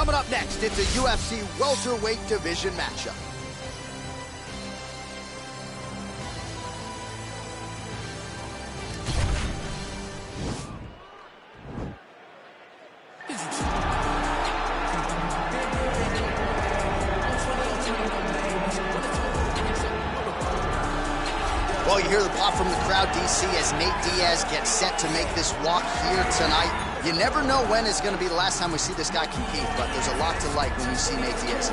Coming up next, it's a UFC welterweight division matchup. Well, you hear the pop from the crowd, DC, as Nate Diaz gets set to make this walk here tonight. You never know when is going to be the last time we see this guy compete, but there's a lot to like when you see Nate Diaz.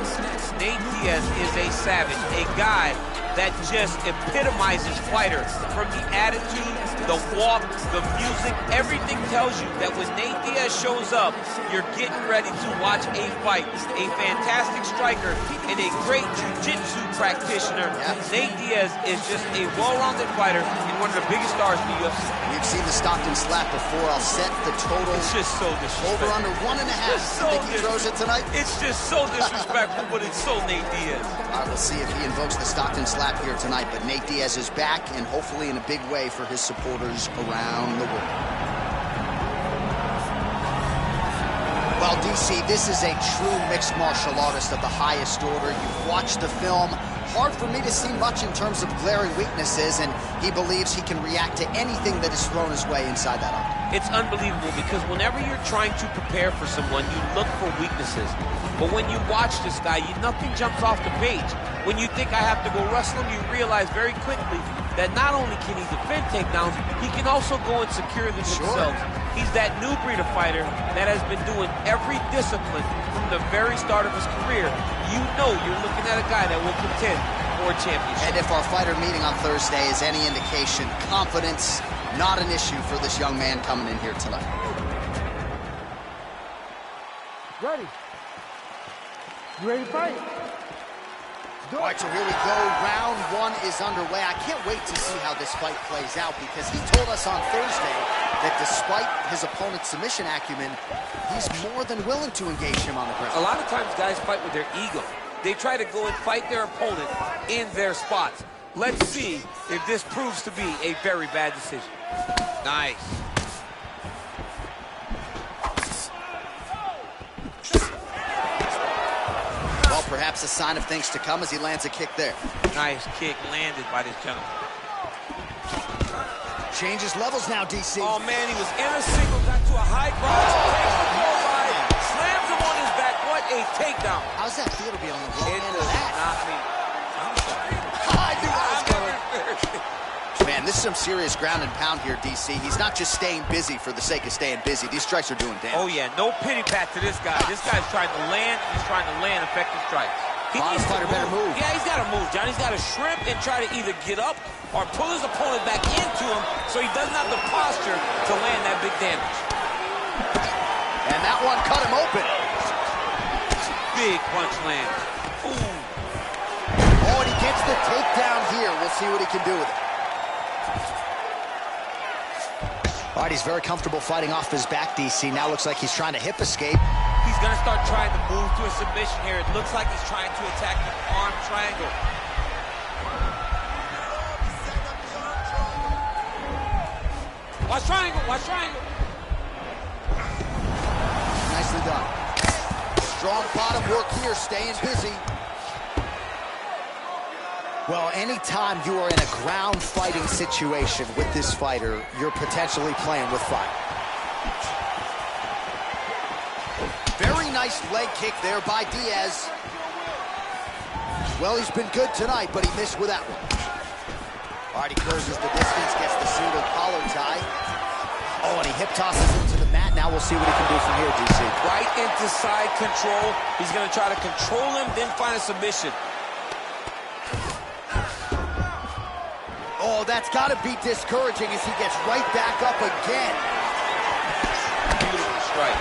Nate Diaz is a savage, a guy that just epitomizes fighter. From the attitude, the walk, the music, everything tells you that when Nate Diaz shows up, you're getting ready to watch a fight. A fantastic striker and a great jiu-jitsu practitioner. Yeah. Nate Diaz is just a well-rounded fighter and one of the biggest stars in the UFC. We've seen the Stockton slap before. I'll set the total. It's just so disrespectful. Over under 1.5. So think he throws it tonight? It's just so disrespectful, but it's so Nate Diaz. All right, we'll see if he invokes the Stockton slap here tonight, but Nate Diaz is back, and hopefully in a big way for his supporters around the world. Well, DC, this is a true mixed martial artist of the highest order. You've watched the film. Hard for me to see much in terms of glaring weaknesses, and he believes he can react to anything that is thrown his way inside that octagon. It's unbelievable because whenever you're trying to prepare for someone, you look for weaknesses. But when you watch this guy, nothing jumps off the page. When you think I have to go wrestle him, you realize very quickly that not only can he defend takedowns, he can also go and secure them himself. He's that new breed of fighter that has been doing every discipline from the very start of his career. You know you're looking at a guy that will contend for a championship. And if our fighter meeting on Thursday is any indication, confidence, not an issue for this young man coming in here tonight. Ready. You ready to fight? All right, so here we go. Round one is underway. I can't wait to see how this fight plays out because he told us on Thursday that despite his opponent's submission acumen, he's more than willing to engage him on the ground. A lot of times guys fight with their ego. They try to go and fight their opponent in their spots. Let's see if this proves to be a very bad decision. Nice. Well, perhaps a sign of things to come as he lands a kick there. Nice kick landed by this gentleman. Changes levels now, DC. Oh, man, he was in a single, got to a high cross, slams him on his back. What a takedown. How's that feel to be on the wrong end of that? Not me. I'm sorry. I knew I was going. Man, this is some serious ground and pound here, DC. He's not just staying busy for the sake of staying busy. These strikes are doing damage. Oh, yeah, no pity pat to this guy. This guy's trying to land. He's trying to land effective strikes. He needs to better move. Yeah, he's got to move, John. He's got to shrimp and try to either get up or pull his opponent back into him so he doesn't have the posture to land that big damage. And that one cut him open. Big punch land. Ooh. Oh, and he gets the takedown here. We'll see what he can do with it. All right, he's very comfortable fighting off his back, DC. Now looks like he's trying to hip escape. He's going to start trying to move to a submission here. It looks like he's trying to attack the arm triangle. Watch triangle, watch triangle. Nicely done. Strong bottom work here, staying busy. Well, anytime you are in a ground fighting situation with this fighter, you're potentially playing with fire. Very nice leg kick there by Diaz. Well, he's been good tonight, but he missed with that one. All right, he closes the distance, gets the single collar tie. Oh, and he hip tosses him to the mat. Now we'll see what he can do from here, DC. Right into side control. He's going to try to control him, then find a submission. Oh, that's got to be discouraging as he gets right back up again. Beautiful strike.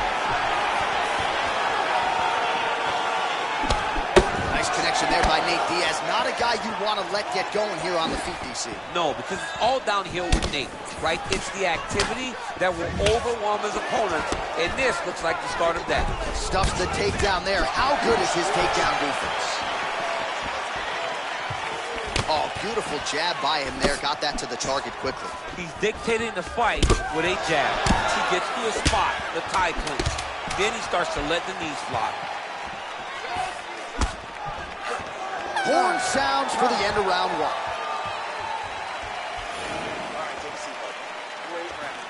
Nice connection there by Nate Diaz. Not a guy you want to let get going here on the feet, DC. No, because it's all downhill with Nate, right? It's the activity that will overwhelm his opponent, and this looks like the start of that. Stuffs the takedown there. How good is his takedown defense? Oh, beautiful jab by him there. Got that to the target quickly. He's dictating the fight with a jab. He gets to a spot, the tie clinch. Then he starts to let the knees fly. Horn sounds for the end of round one. All right, take a seat, buddy. Great round.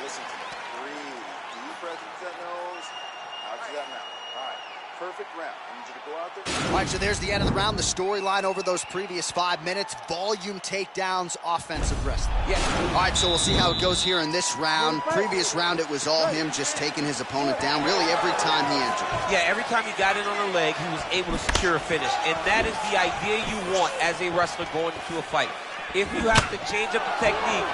Listen to me. Breathe. Deep breath into that nose, out through that mouth. All right, perfect round. I need you to go out there. All right, so there's the end of the round. The storyline over those previous 5 minutes. Volume takedowns, offensive wrestling. Yeah. All right, so we'll see how it goes here in this round. Previous round, it was all him just taking his opponent down really every time he entered. Yeah, every time he got in on the leg, he was able to secure a finish. And that is the idea you want as a wrestler going into a fight. If you have to change up the technique,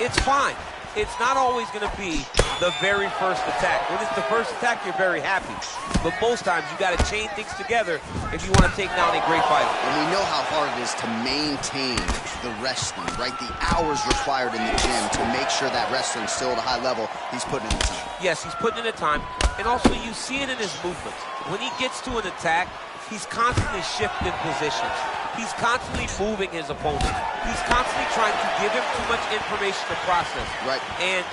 it's fine. It's not always going to be the very first attack. When it's the first attack, you're very happy. But most times, you got to chain things together if you want to take down a great fighter. And we know how hard it is to maintain the wrestling, right? The hours required in the gym to make sure that wrestling's still at a high level. He's putting in the time. Yes, he's putting in the time. And also, you see it in his movements. When he gets to an attack, he's constantly shifting positions. He's constantly moving his opponent. He's constantly trying to give him too much information to process. Right. And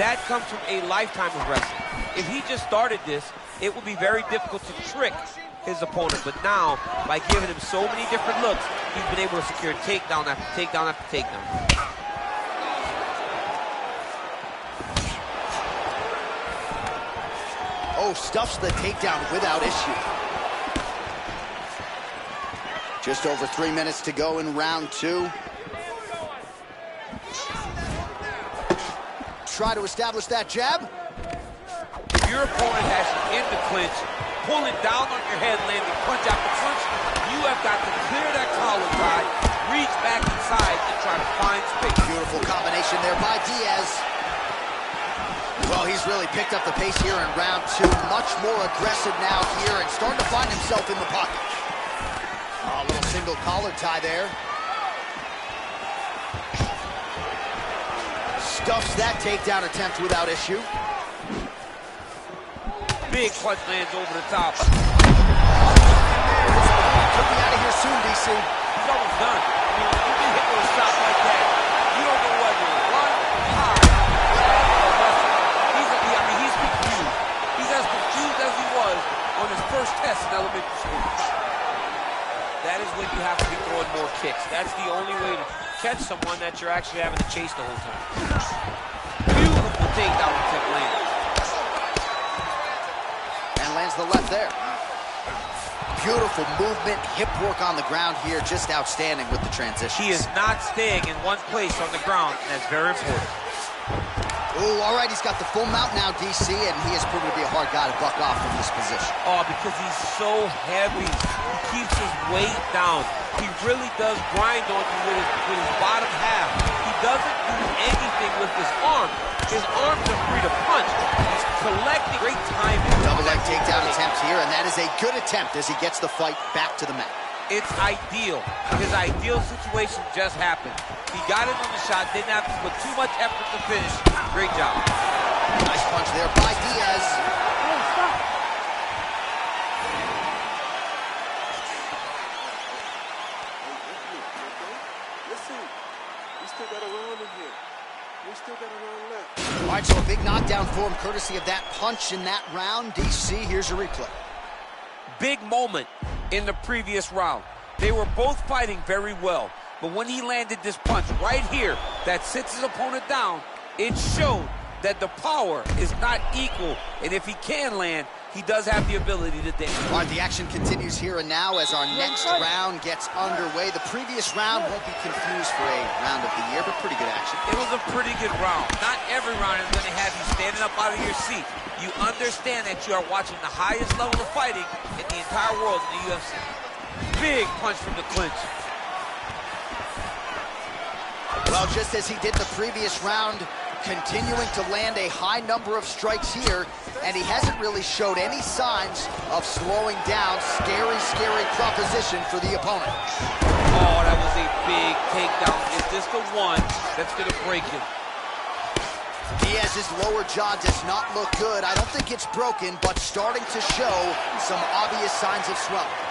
that comes from a lifetime of wrestling. If he just started this, it would be very difficult to trick his opponent. But now, by giving him so many different looks, he's been able to secure takedown after takedown after takedown. Oh, stuffs the takedown without issue. Just over 3 minutes to go in round two. Try to establish that jab. If your opponent has you in the clinch, pulling down on your head, landing punch after punch, you have got to clear that collar tie, reach back inside, and try to find space. Beautiful combination there by Diaz. Well, he's really picked up the pace here in round two. Much more aggressive now here and starting to find himself in the pocket. A little single collar tie there. Stuffs that takedown attempt without issue. Big punch lands over the top. Could be out of here soon, DC. He's almost done. I mean, when you get hit with a shot like that, you don't know whether to run, hide, or wrestle. He's confused. He's as confused as he was on his first test in elementary school. That is when you have to be throwing more kicks. That's the only way to catch someone that you're actually having to chase the whole time. Beautiful takedown attempt lands. And lands the left there. Beautiful movement, hip work on the ground here. Just outstanding with the transition. He is not staying in one place on the ground, and that's very important. Oh, all right, he's got the full mount now, DC, and he has proven to be a hard guy to buck off from this position. Oh, because he's so heavy. He keeps his weight down. He really does grind on you with his bottom half. He doesn't do anything with his arm. His arms are free to punch. He's collecting great timing. Double leg takedown attempt here, and that is a good attempt as he gets the fight back to the mat. It's ideal. His ideal situation just happened. He got it on the shot, didn't have to put too much effort to finish. Great job. Nice punch there by Diaz. Hey, stop. Listen, we still got a round in here. We still got a round left. All right, so a big knockdown for him, courtesy of that punch in that round. DC, here's a replay. Big moment in the previous round. They were both fighting very well, but when he landed this punch right here that sits his opponent down, it showed that the power is not equal, and if he can land, he does have the ability to dance. All right, the action continues here and now as our next round gets underway. The previous round won't be confused for a round of the year, but pretty good action. It was a pretty good round. Not every round is going to have you standing up out of your seat. You understand that you are watching the highest level of fighting in the entire world in the UFC. Big punch from the clinch. Well, just as he did the previous round, continuing to land a high number of strikes here, and he hasn't really showed any signs of slowing down. Scary, scary proposition for the opponent. Oh, that was a big takedown. Is this the one that's going to break him? Diaz's lower jaw does not look good. I don't think it's broken, but starting to show some obvious signs of swelling.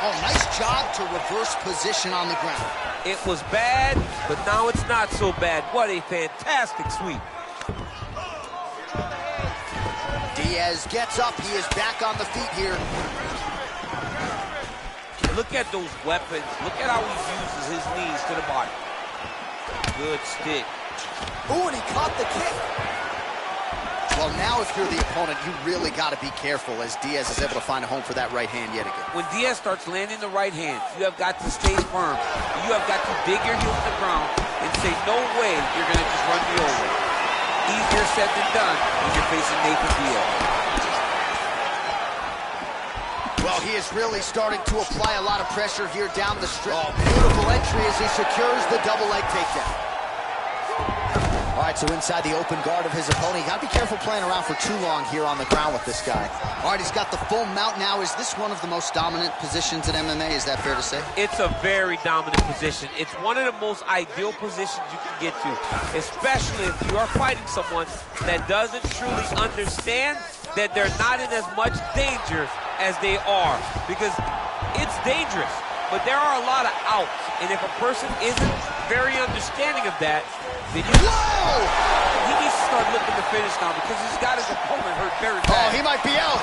Oh, nice job to reverse position on the ground. It was bad, but now it's not so bad. What a fantastic sweep. Diaz gets up. He is back on the feet here. Look at those weapons. Look at how he uses his knees to the body. Good stick. Ooh, and he caught the kick. Well, now if you're the opponent, you really got to be careful as Diaz is able to find a home for that right hand yet again. When Diaz starts landing the right hand, you have got to stay firm. You have got to dig your heels to the ground and say, no way you're going to just run me over. Easier said than done when you're facing Nathan Diaz. Well, he is really starting to apply a lot of pressure here down the stretch. Oh, beautiful entry as he secures the double leg takedown. All right, so inside the open guard of his opponent. You got to be careful playing around for too long here on the ground with this guy. All right, he's got the full mount now. Is this one of the most dominant positions in MMA? Is that fair to say? It's a very dominant position. It's one of the most ideal positions you can get to, especially if you are fighting someone that doesn't truly understand that they're not in as much danger as they are, because it's dangerous, but there are a lot of outs, and if a person isn't very understanding of that, then he needs to start looking to finish now, because he's got his opponent hurt very bad. Oh, he might be out.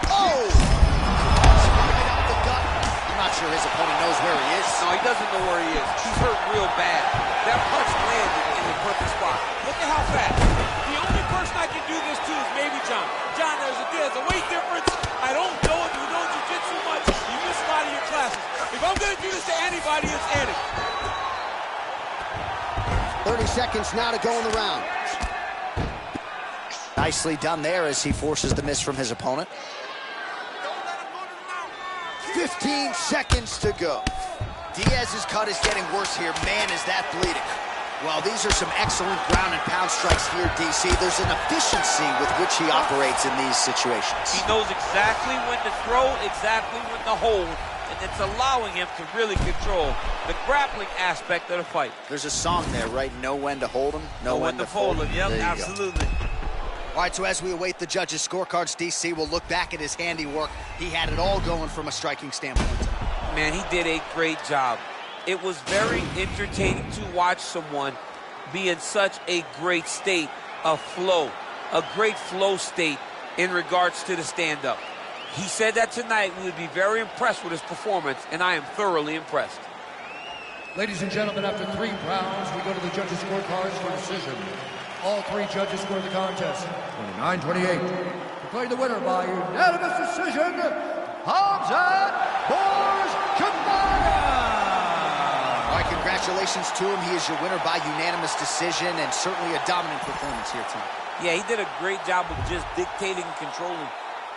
Oh! Right out the gut. I'm not sure his opponent knows where he is. No, he doesn't know where he is. He's hurt real bad. That punch landed in the perfect spot. Look at how fast. The only person I can do this to is maybe John. John, there's a weight difference. I don't know if you know jiu-jitsu much. You miss a lot of your classes. If I'm going to do this to anybody, it's Eddie. 30 seconds now to go in the round. Nicely done there as he forces the miss from his opponent. 15 seconds to go. Diaz's cut is getting worse here. Man, is that bleeding. Well, these are some excellent ground and pound strikes here, DC. There's an efficiency with which he operates in these situations. He knows exactly when to throw, exactly when to hold, and it's allowing him to really control the grappling aspect of the fight. There's a song there, right? Know when to hold him, know when to fold him. Yep, absolutely. All right, so as we await the judges' scorecards, DC will look back at his handiwork. He had it all going from a striking standpoint tonight. Man, he did a great job. It was very entertaining to watch someone be in such a great state of flow, a great flow state in regards to the stand-up. He said that tonight we would be very impressed with his performance, and I am thoroughly impressed. Ladies and gentlemen, after 3 rounds, we go to the judges' scorecards for decision. All 3 judges scored the contest 29-28. Declared the winner by unanimous decision, Hamzat Borz-Chimaev. All right, congratulations to him. He is your winner by unanimous decision, and certainly a dominant performance here tonight. Yeah, he did a great job of just dictating and controlling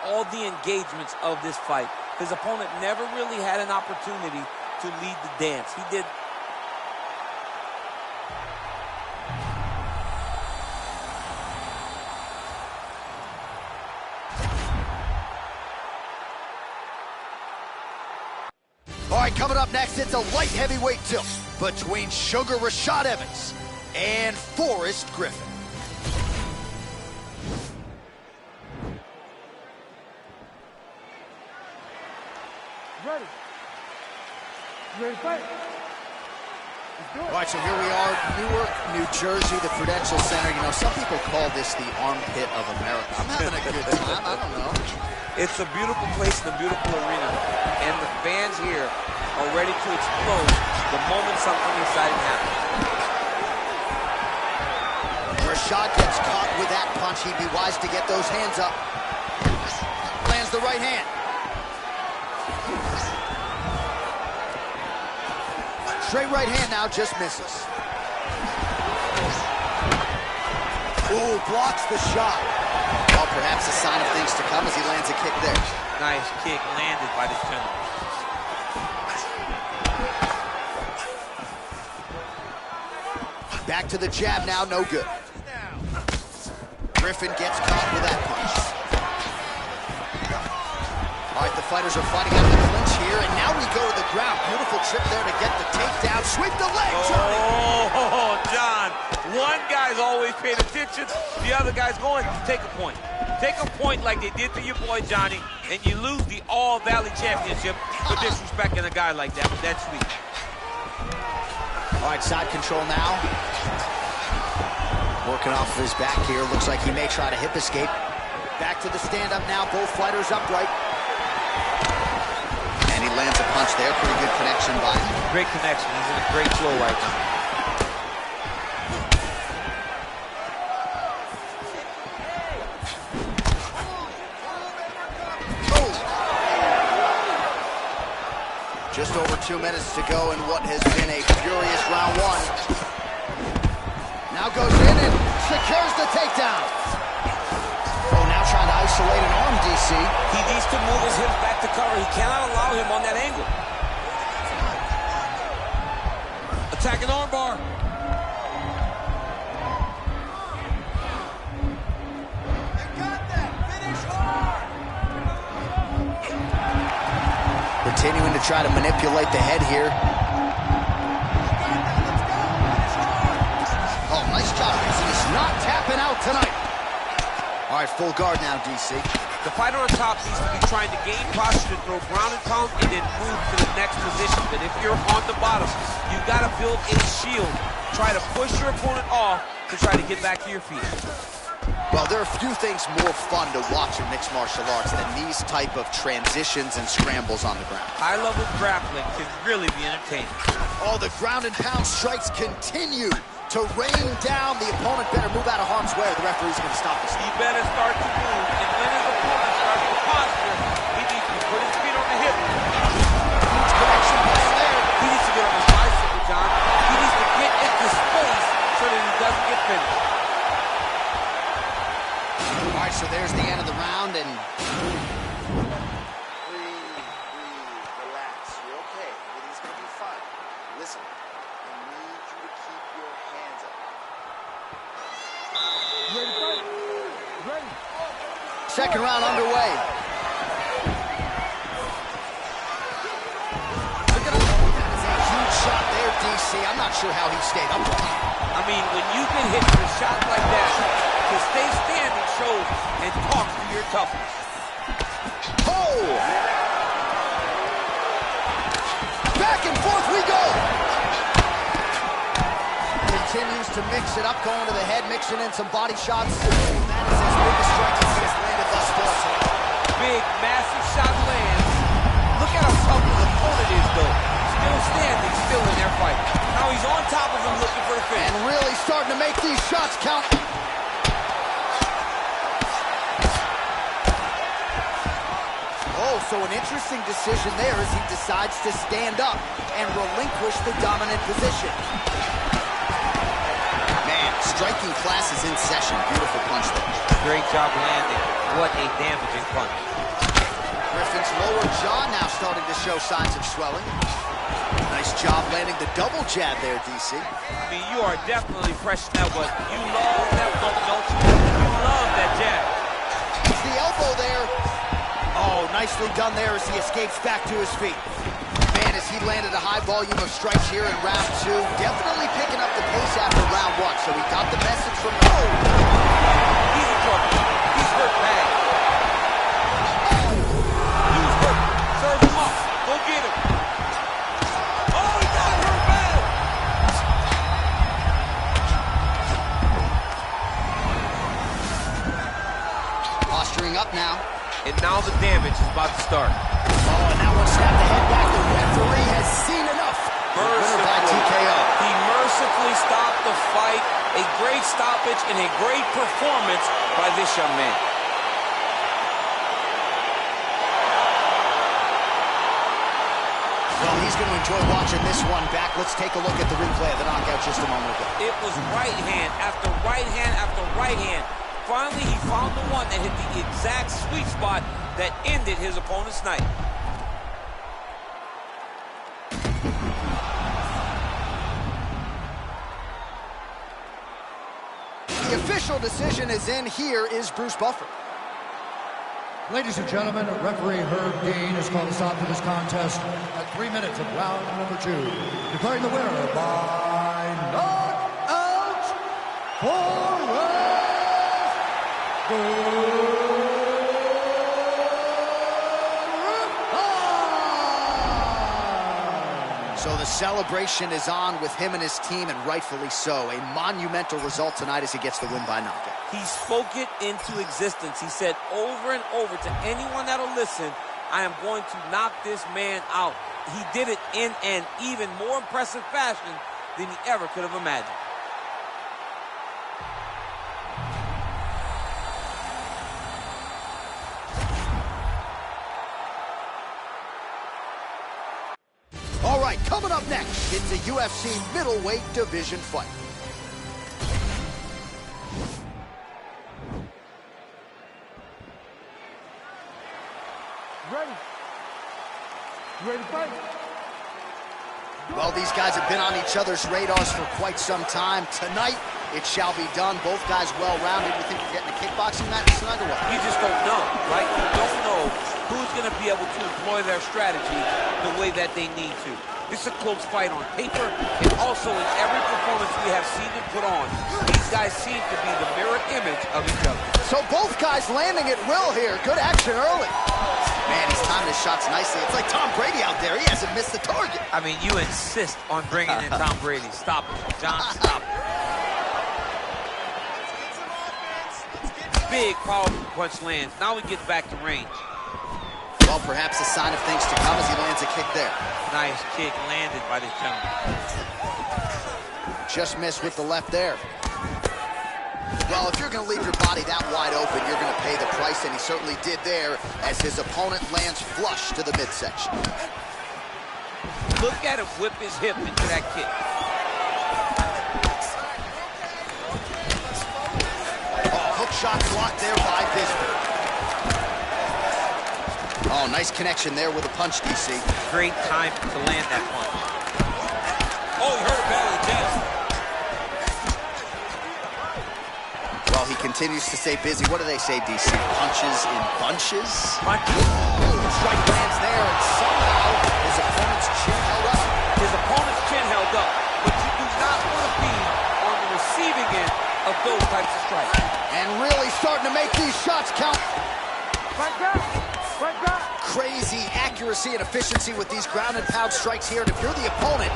all the engagements of this fight. His opponent never really had an opportunity to lead the dance. He did. All right, coming up next, it's a light heavyweight tilt between Sugar Rashad Evans and Forrest Griffin. Ready? You ready to fight? Let's do it. All right, so here we are, Newark, New Jersey, the Prudential Center. You know, some people call this the armpit of America. I'm having a good time. I don't know. It's a beautiful place and a beautiful arena, and the fans here are ready to explode the moment something exciting happens. Rashad gets caught with that punch. He'd be wise to get those hands up. Lands the right hand. Straight right hand now, just misses. Ooh, blocks the shot. Well, perhaps a sign of things to come as he lands a kick there. Nice kick landed by this gentleman. Back to the jab now, no good. Griffin gets caught with that punch. All right, the fighters are fighting out of the clinch here, and now we go to the ground. Beautiful trip there to get the takedown. Sweep the leg, Johnny. Oh, John. One guy's always paying attention. The other guy's going to take a point. Take a point like they did to your boy, Johnny, and you lose the All-Valley Championship for disrespecting a guy like that, but that's sweet. All right, side control now. Working off of his back here. Looks like he may try to hip escape. Back to the stand-up now. Both fighters upright. And he lands a punch there. Pretty good connection by him. Great connection. He's in a great flow right now. Just over 2 minutes to go in what has been a furious round one. Now goes in and secures the takedown. Oh, now trying to isolate an arm, DC. He needs to move his hips back to cover. He cannot allow him on that angle. Attacking arm bar. Continuing to try to manipulate the head here. Oh, nice job. He's not tapping out tonight. All right, full guard now, DC. The fighter on top needs to be trying to gain posture to throw ground and pound and then move to the next position. But if you're on the bottom, you've got to build a shield. Try to push your opponent off to try to get back to your feet. Well, there are a few things more fun to watch in mixed martial arts than these type of transitions and scrambles on the ground. High-level grappling can really be entertaining. Oh, the ground and pound strikes continue to rain down. The opponent better move out of harm's way. The referee's going to stop this. He better start to move, and when his opponent starts to posture, he needs to put his feet on the hip. Huge connection plan there. He needs to get on his bicycle, John. He needs to get into space so that he doesn't get finished. All right, so there's the end of the round, and Breathe, relax. You're okay. Everything's gonna be fine. Listen, I need you to keep your hands up. You ready to fight? Ready. second round underway. Look at him. That is a huge shot there, DC. I'm not sure how he stayed upright. I mean, when you can hit a shot like that, to stay standing shows and talks to your toughness. Oh! Back and forth we go! Continues to mix it up, going to the head, mixing in some body shots. That is his biggest strike he has landed thus far. Big, massive shot lands. Look at how tough his opponent is, though. Still standing, still in their fight. Now he's on top of him looking for the finish. And really starting to make these shots count. Oh, so an interesting decision there as he decides to stand up and relinquish the dominant position. Man, striking class is in session. Beautiful punch there. Great job landing. What a damaging punch. Griffin's lower jaw now starting to show signs of swelling. Nice job landing the double jab there, DC. I mean, you are definitely fresh now, but you love that bump, don't you? You love that jab. It's the elbow there. Oh, nicely done there as he escapes back to his feet. Man, as he landed a high volume of strikes here in round two, definitely picking up the pace after round one. So he got the message from the... Oh! He's in trouble. He's hurt bad. He's hurt. Serve him up. Go get him. Oh, he got hurt bad. Posturing up now. And now the damage is about to start. Oh, and now one snap the head back. The referee has seen enough. Winner by TKO. He mercifully stopped the fight. A great stoppage and a great performance by this young man. Well, he's going to enjoy watching this one back. Let's take a look at the replay of the knockout just a moment ago. It was right hand after right hand after right hand. Finally, he found the one that hit the exact sweet spot that ended his opponent's night. The official decision is in. Here is Bruce Buffer. Ladies and gentlemen, referee Herb Dean has called a stop to this contest at 3 minutes of round number 2, declaring the winner by knockout for So the celebration is on with him and his team, and rightfully so. A monumental result tonight as he gets the win by knockout. He spoke it into existence. He said over and over to anyone that'll listen, I am going to knock this man out. He did it in an even more impressive fashion than he ever could have imagined. All right, coming up next, it's a UFC middleweight division fight. Ready? You ready to fight? Well, these guys have been on each other's radars for quite some time. Tonight, it shall be done. Both guys well-rounded. You think you're getting a kickboxing match tonight or what? You just don't know, right? You don't know who's going to be able to employ their strategy the way that they need to. This is a close fight on paper, and also in every performance we have seen them put on, these guys seem to be the mirror image of each other. So both guys landing at will here. Good action early. Man, he's timing his shots nicely. It's like Tom Brady out there. He hasn't missed the target. I mean, you insist on bringing in Tom Brady. Stop it, John, stop it. Big, powerful punch lands. Now he gets back to range. Well, perhaps a sign of things to come as he lands a kick there. Nice kick landed by this gentleman. Just missed with the left there. Well, if you're going to leave your body that wide open, you're going to pay the price, and he certainly did there as his opponent lands flush to the midsection. Look at him whip his hip into that kick. Oh, hook shot blocked there by Bisping. Oh, nice connection there with a punch, DC. Great time to land that punch. Oh, he hurt a bad in the chest. Well, he continues to stay busy. What do they say, DC? Punches in bunches? Punches. Oh, strike lands there, and somehow his opponent's chin held up. His opponent's chin held up, but you do not want to be on the receiving end of those types of strikes. And really starting to make these shots count. Right back! Right back! Crazy accuracy and efficiency with these ground and pound strikes here. And if you're the opponent,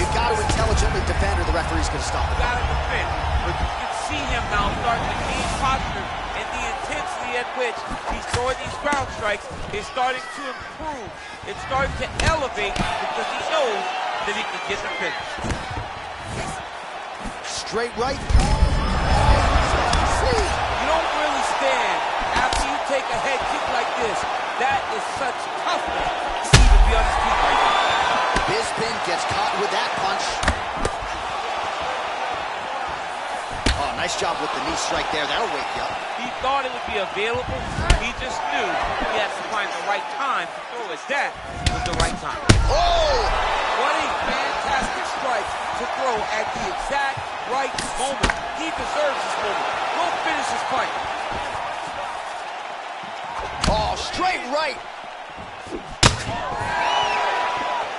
you've got to intelligently defend or the referee's going to stop. You got to defend, but you can see him now starting to gain posture, and the intensity at which he's throwing these ground strikes is starting to improve. It's starting to elevate because he knows that he can get the finish. Straight right. You don't really stand after you take a head kick like this. That is such toughness to even be on his feet right now. Bisping gets caught with that punch. Oh, nice job with the knee strike there. That'll wake you up. He thought it would be available. He just knew he has to find the right time to throw it. That was the right time. Oh! What a fantastic strike to throw at the exact right moment. He deserves this moment. Go finish his fight. Oh, straight right.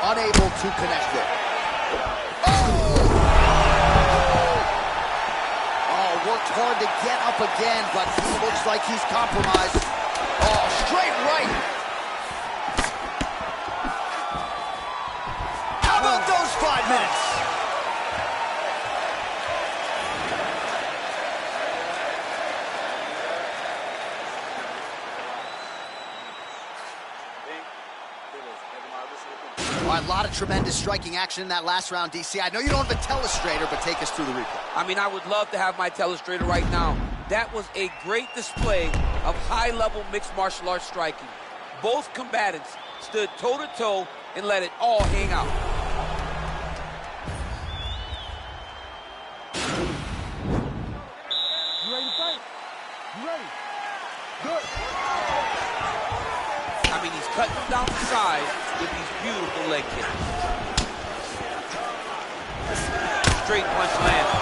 Unable to connect with. Oh! Oh, worked hard to get up again, but he looks like he's compromised. Oh, straight right. How about those 5 minutes? All right, a lot of tremendous striking action in that last round, DC. I know you don't have a telestrator, but take us through the replay. I mean, I would love to have my telestrator right now. That was a great display of high-level mixed martial arts striking. Both combatants stood toe-to-toe and let it all hang out. You ready to fight? You ready? Good. I mean, he's cutting them down the side with these beautiful leg kicks. Straight punch landed.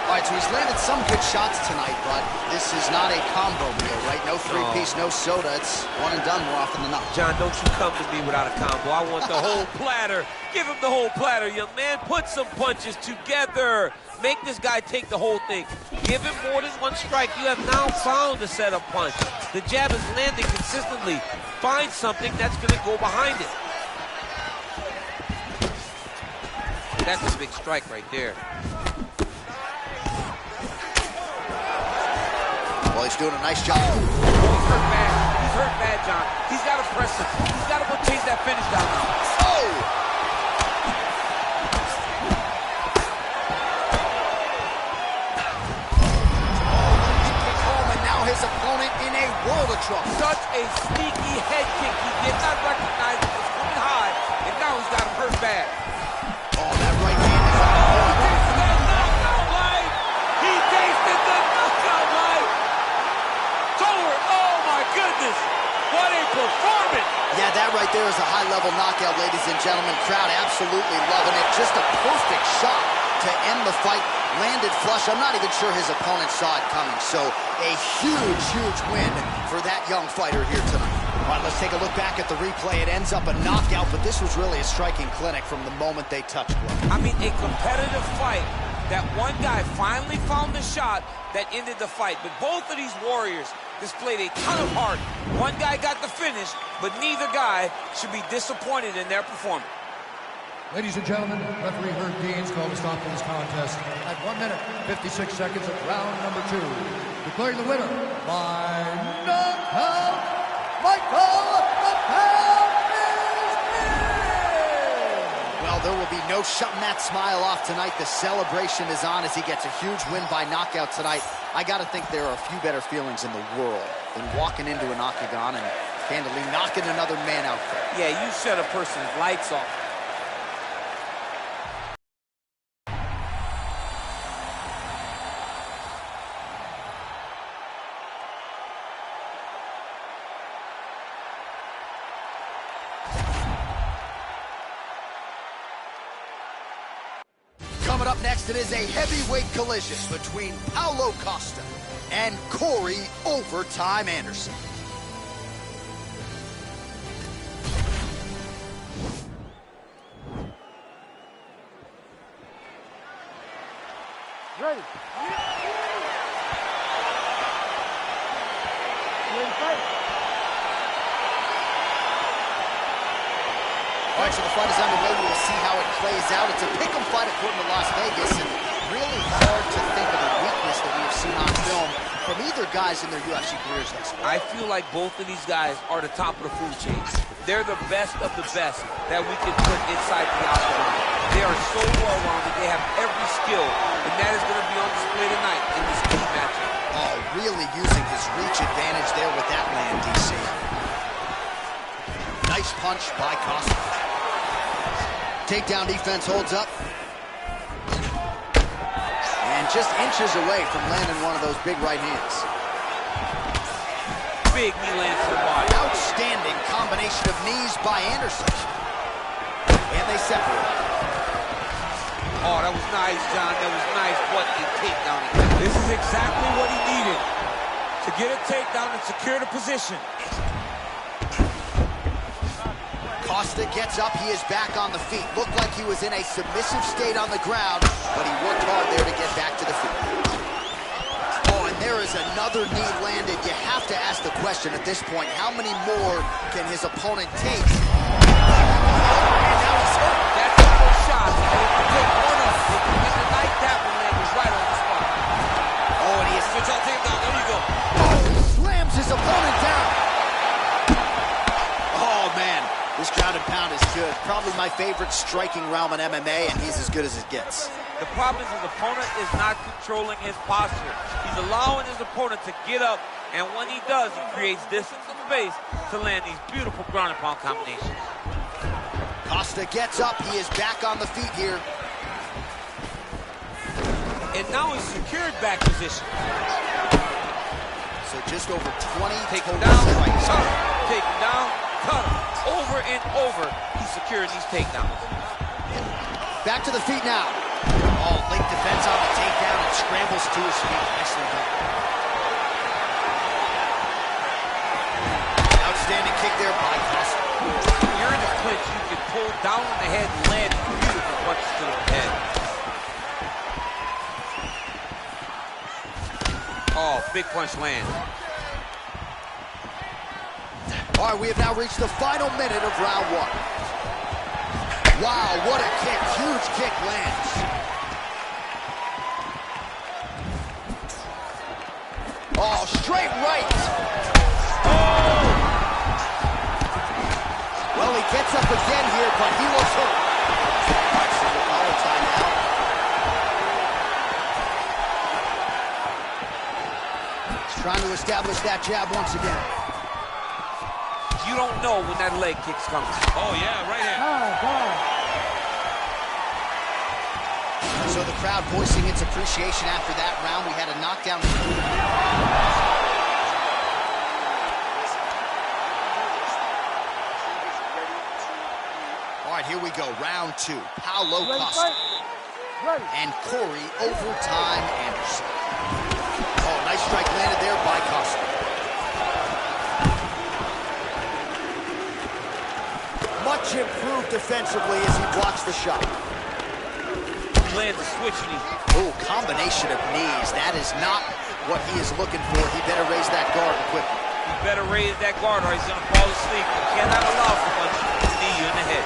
All right, so he's landed some good shots tonight, but this is not a combo meal, right? No three-piece, no soda. It's one and done more often than not. John, don't you come to me without a combo. I want the whole platter. Give him the whole platter, young man. Put some punches together. Make this guy take the whole thing. Give him more than one strike. You have now found a setup punch. The jab is landing consistently. Find something that's going to go behind it. That's a big strike right there. Well, he's doing a nice job. He's hurt bad. He's hurt bad, John. He's got to press him. He's got to go chase that finish down now. Oh! And now his opponent in a world of trouble. Such a sneaky head kick. He did not recognize it was coming high, and now he's got him hurt bad. Oh, that right hand is on point. He tasted the knockout life. Toler, oh my goodness. What a performance. Yeah, that right there is a high-level knockout, ladies and gentlemen. Crowd absolutely loving it. Just a perfect shot to end the fight. Landed flush. I'm not even sure his opponent saw it coming. So a huge, huge win for that young fighter here tonight. All right, let's take a look back at the replay. It ends up a knockout, but this was really a striking clinic from the moment they touched gloves. I mean, a competitive fight. That one guy finally found the shot that ended the fight. But both of these warriors displayed a ton of heart. One guy got the finish, but neither guy should be disappointed in their performance. Ladies and gentlemen, referee Herb Dean's called a stop to this contest at 1 minute, 56 seconds of round number 2. Declaring the winner by knockout, Michael the Pound is in! Well, there will be no shutting that smile off tonight. The celebration is on as he gets a huge win by knockout tonight. I got to think there are a few better feelings in the world than walking into an octagon and handily knocking another man out there. Yeah, you shut a person's lights off. Coming up next, it is a heavyweight collision between Paulo Costa and Corey Overtime Anderson. Ready. Ready to fight. All right, so the fight is underway. We will see how it plays out. It's a pick'em fight according to Las Vegas, and really hard to think of a weakness that we have seen on film from either guys in their UFC careers thus far. I feel like both of these guys are the top of the food chain. They're the best of the best that we can put inside the octagon. They are so well-rounded. They have every skill, and that is going to be on display tonight in this key matchup. Oh, really using his reach advantage there with that land, DC. Nice punch by Costa. Takedown defense holds up. And just inches away from landing one of those big right hands. Big knee lands to the body. Outstanding combination of knees by Anderson. And they separate. Oh, that was nice, John. That was nice. What a takedown. This is exactly what he needed to get a takedown and secure the position. Costa gets up. He is back on the feet. Looked like he was in a submissive state on the ground, but he worked hard there to get back to the feet. Oh, and there is another knee landed. You have to ask the question at this point, how many more can his opponent take? And now he's hurt. That's the first shot. And if you take one of them, and tonight that one landed right on the spot. Oh, and he is... Switch on takedown. There you go. Oh, slams his opponent down. Oh, man. This ground and pound is good. Probably my favorite striking realm in MMA, and he's as good as it gets. The problem is his opponent is not controlling his posture. He's allowing his opponent to get up, and when he does, he creates distance and space to land these beautiful ground and pound combinations. Costa gets up. He is back on the feet here. And now he's secured back position. So just over 20 Take him total down, strikes. cut him. Take him down, cut him. Over and over, he's securing these takedowns. Back to the feet now. Oh, late defense on the takedown and scrambles to his feet. Nicely done. Outstanding kick there by Costa. When you're in the clinch, you can pull down on the head and land beautiful punches to the head. Oh, big punch lands. All right, we have now reached the final minute of round one. Wow, what a kick. Huge kick lands. Oh, straight right. Oh! Well, he gets up again here, but he looks hurt. All right, single collar time now. He's trying to establish that jab once again. You don't know when that leg kick's coming. Oh, yeah, right hand. So the crowd voicing its appreciation after that round. We had a knockdown. All right, here we go. Round 2. Paulo Costa and Corey Overtime Anderson. Oh, nice strike landed there by Costa. Much improved defensively as he blocks the shot. Lands a switch knee. Oh, combination of knees. That is not what he is looking for. He better raise that guard quickly. You better raise that guard or he's going to fall asleep. You cannot allow someone to knee you in the head.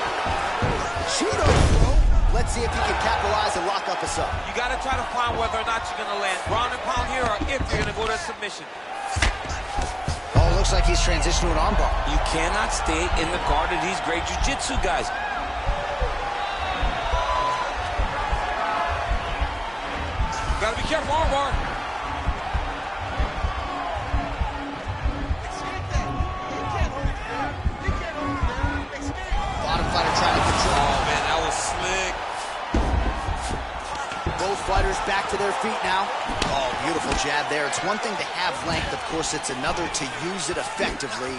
Cheeto, bro. Let's see if he can capitalize and lock up a sub. You got to try to find whether or not you're going to land ground and pound here or if you're going to go to submission. Oh, looks like he's transitioned to an armbar. You cannot stay in the guard of these great jiu-jitsu guys. Gotta be careful, armbar. Bottom fighter trying to control. Oh, man, that was slick. Both fighters back to their feet now. Oh, beautiful jab there. It's one thing to have length. Of course, it's another to use it effectively.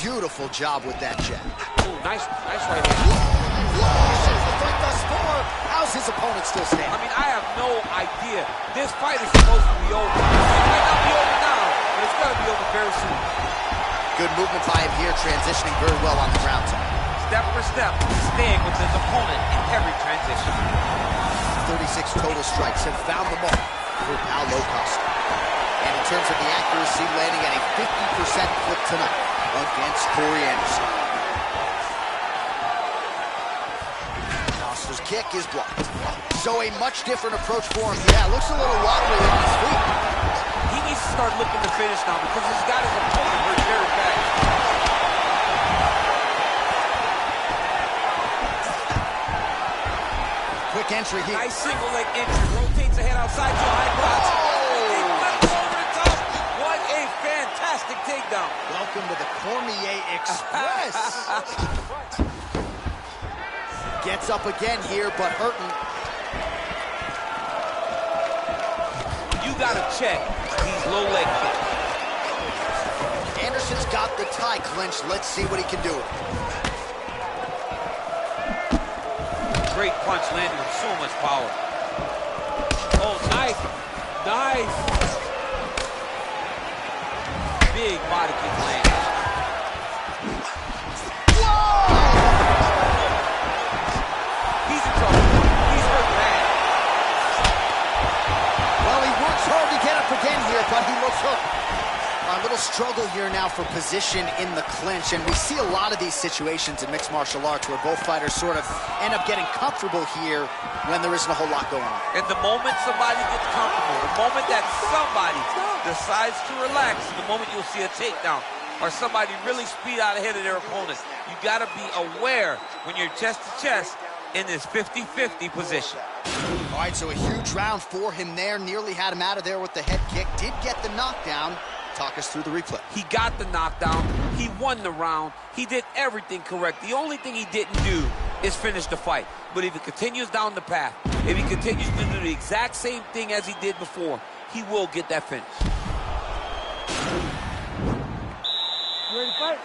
Beautiful job with that jab. Oh, nice right hand. Whoa! The fight thus far. How's his opponent still standing? I mean, I have no idea. This fight is supposed to be over. It might not be over now, but it's got to be over very soon. Good movement by him here, transitioning very well on the ground time. Step for step, staying with his opponent in every transition. 36 total strikes have found the mark for Paulo Costa. And in terms of the accuracy, landing at a 50% clip tonight against Corey Anderson. Costa's kick is blocked. So a much different approach for him. Yeah, looks a little wobbly on his feet. He needs to start looking to finish now because he's got his opponent hurt very bad. Quick entry here. Nice single leg entry. Rotates the head outside to a high crotch. He flips over the top. What a fantastic takedown. Welcome to the Cormier Express. Gets up again here, but hurting. You got to check these low leg kicks. Anderson's got the tie clinched. Let's see what he can do with it. Great punch landing with so much power. Oh, nice. Nice. Big body kick land. Whoa! He's in trouble. He's hurt bad. Well, he works hard to get up again here, but he looks hurt. A little struggle here now for position in the clinch, and we see a lot of these situations in mixed martial arts where both fighters sort of end up getting comfortable here when there isn't a whole lot going on. And the moment somebody gets comfortable, the moment that somebody decides to relax, the moment you'll see a takedown or somebody really speed out ahead of their opponent. You got to be aware when you're chest to chest in this 50-50 position. All right, so a huge round for him there. Nearly had him out of there with the head kick. Did get the knockdown. Talk us through the replay. He got the knockdown. He won the round. He did everything correct. The only thing he didn't do is finish the fight. But if he continues down the path, if he continues to do the exact same thing as he did before, he will get that finish. You ready to fight?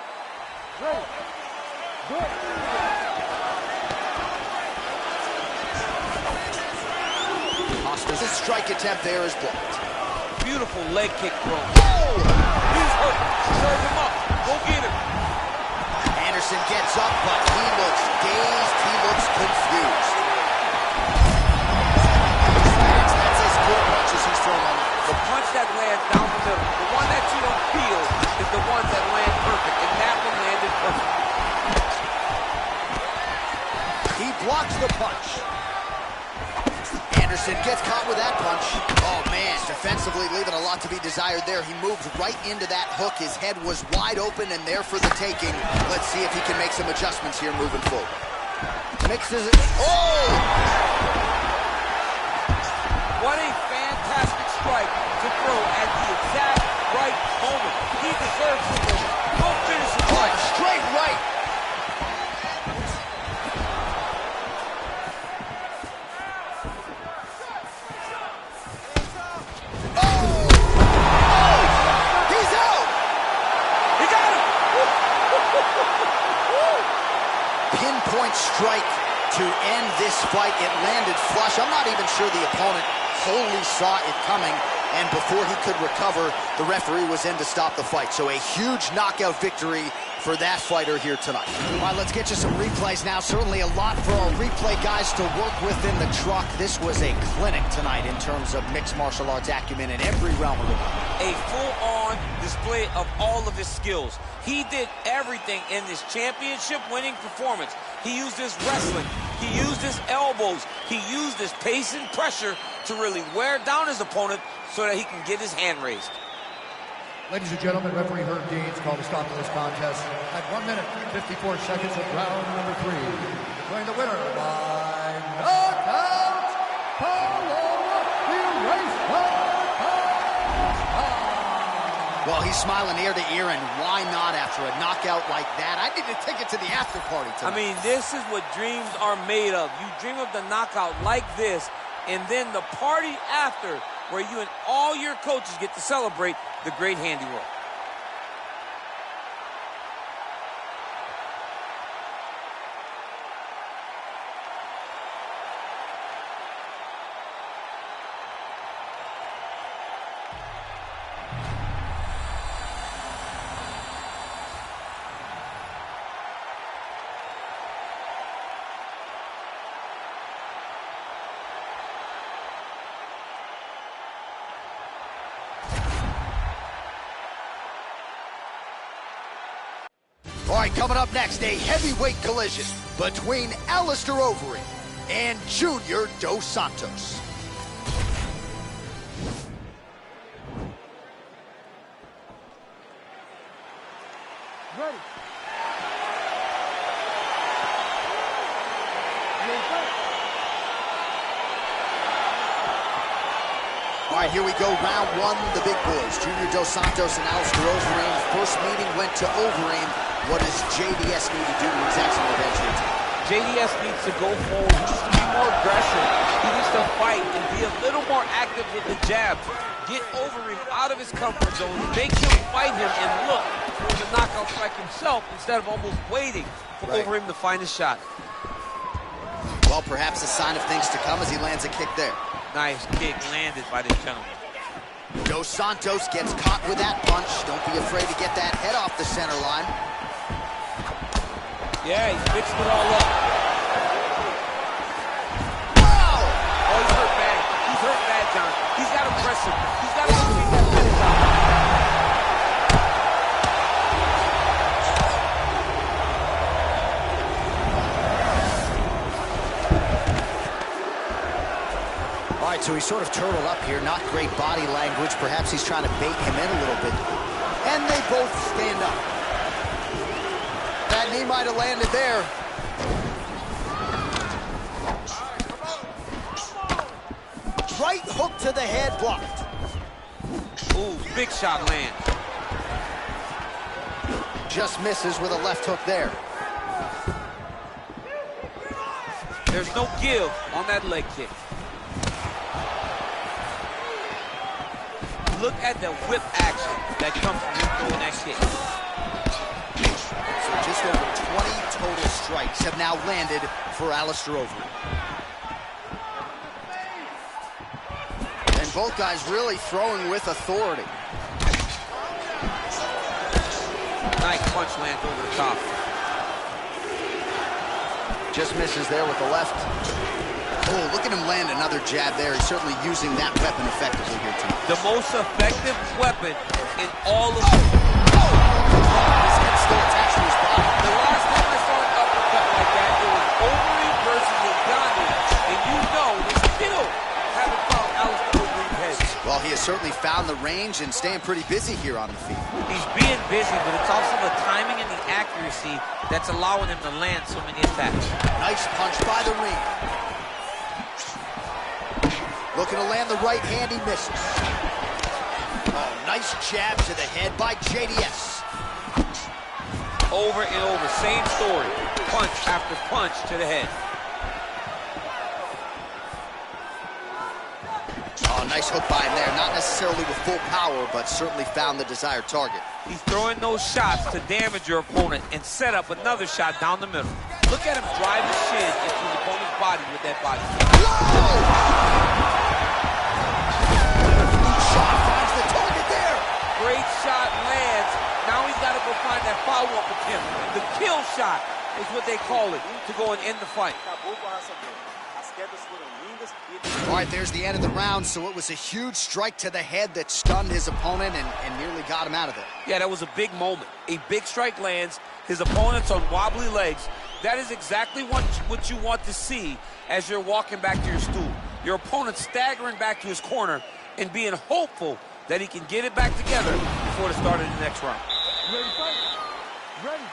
Ready. Do it. Costa's strike attempt there is blocked. Beautiful leg kick throw. Oh! He's hurt. Serve him up. Go get him. Anderson gets up, but he looks dazed. He looks confused. That's as good a punch as he's thrown on that. The punch that lands down the middle, the one that you don't feel, is the one that lands perfect, and that one landed perfect. He blocks the punch. Anderson gets caught with that punch. Oh, man, defensively leaving a lot to be desired there. He moved right into that hook. His head was wide open and there for the taking. Let's see if he can make some adjustments here moving forward. Mixes it. Oh! What a fantastic strike to throw at the exact right moment. He deserves it. Go finish the fight. Straight right. Pinpoint strike to end this fight. It landed flush. I'm not even sure the opponent wholly saw it coming, and before he could recover, the referee was in to stop the fight. So a huge knockout victory for that fighter here tonight. All right, let's get you some replays now. Certainly a lot for our replay guys to work with in the truck. This was a clinic tonight in terms of mixed martial arts acumen in every realm of the game. A full-on display of all of his skills. He did everything in this championship-winning performance. He used his wrestling. He used his elbows. He used his pace and pressure to really wear down his opponent so that he can get his hand raised. Ladies and gentlemen, referee Herb Dean's called a stop to this contest at 1 minute, 54 seconds of round number 3. Declaring the winner by knockout, Paulo Well, he's smiling ear to ear, and why not after a knockout like that? I need to take it to the after party tonight. I mean, this is what dreams are made of. You dream of the knockout like this, and then the party after, where you and all your coaches get to celebrate the great handiwork. All right, coming up next, a heavyweight collision between Alistair Overeem and Junior Dos Santos. Ready. All right, here we go, round 1, the big boys. Junior Dos Santos and Alistair Overeem. First meeting went to Overeem. What does JDS need to do to exact some revenge here tonight? JDS needs to go forward. He needs to be more aggressive. He needs to fight and be a little more active with the jab. Get Overeem out of his comfort zone. Make him fight him and look for the knockout strike himself instead of almost waiting for Overeem to find his shot. Well, perhaps a sign of things to come as he lands a kick there. Nice kick landed by this gentleman. Dos Santos gets caught with that punch. Don't be afraid to get that head off the center line. Yeah, he's mixed it all up. Wow! Oh, he's hurt bad. He's hurt bad, John. He's got to press him. He's got to take that finish out. All right, so he's sort of turtled up here. Not great body language. Perhaps he's trying to bait him in a little bit. And they both stand up. That knee might have landed there. Right hook to the head, blocked. Ooh, big shot land. Just misses with a left hook there. There's no give on that leg kick. Look at the whip action that comes from him throwing that kick. So just over 20 total strikes have now landed for Alistair Overeem. And both guys really throwing with authority. Nice punch lands over the top. Just misses there with the left. Oh, look at him land another jab there. He's certainly using that weapon effectively here tonight. The most effective weapon in all of... His head still attached to his body. The last time I saw an uppercut like that, it was Overeem versus certainly found the range and staying pretty busy here on the feet. He's being busy, but it's also the timing and the accuracy that's allowing him to land so many attacks. Nice punch by the ring. Looking to land the right hand, he misses. Oh, nice jab to the head by JDS. Over and over, same story. Punch after punch to the head. Oh, nice hook by him there. Not necessarily with full power, but certainly found the desired target. He's throwing those shots to damage your opponent and set up another shot down the middle. Look at him drive his shin into his opponent's body with that body. Shot finds the target there. Great shot lands. Now he's got to go find that follow-up attempt. The kill shot is what they call it, to go and end the fight. All right, there's the end of the round, so it was a huge strike to the head that stunned his opponent and nearly got him out of there. Yeah, that was a big moment. A big strike lands. His opponent's on wobbly legs. That is exactly what you want to see as you're walking back to your stool. Your opponent staggering back to his corner and being hopeful that he can get it back together before the start of the next round. Ready, fight? Ready.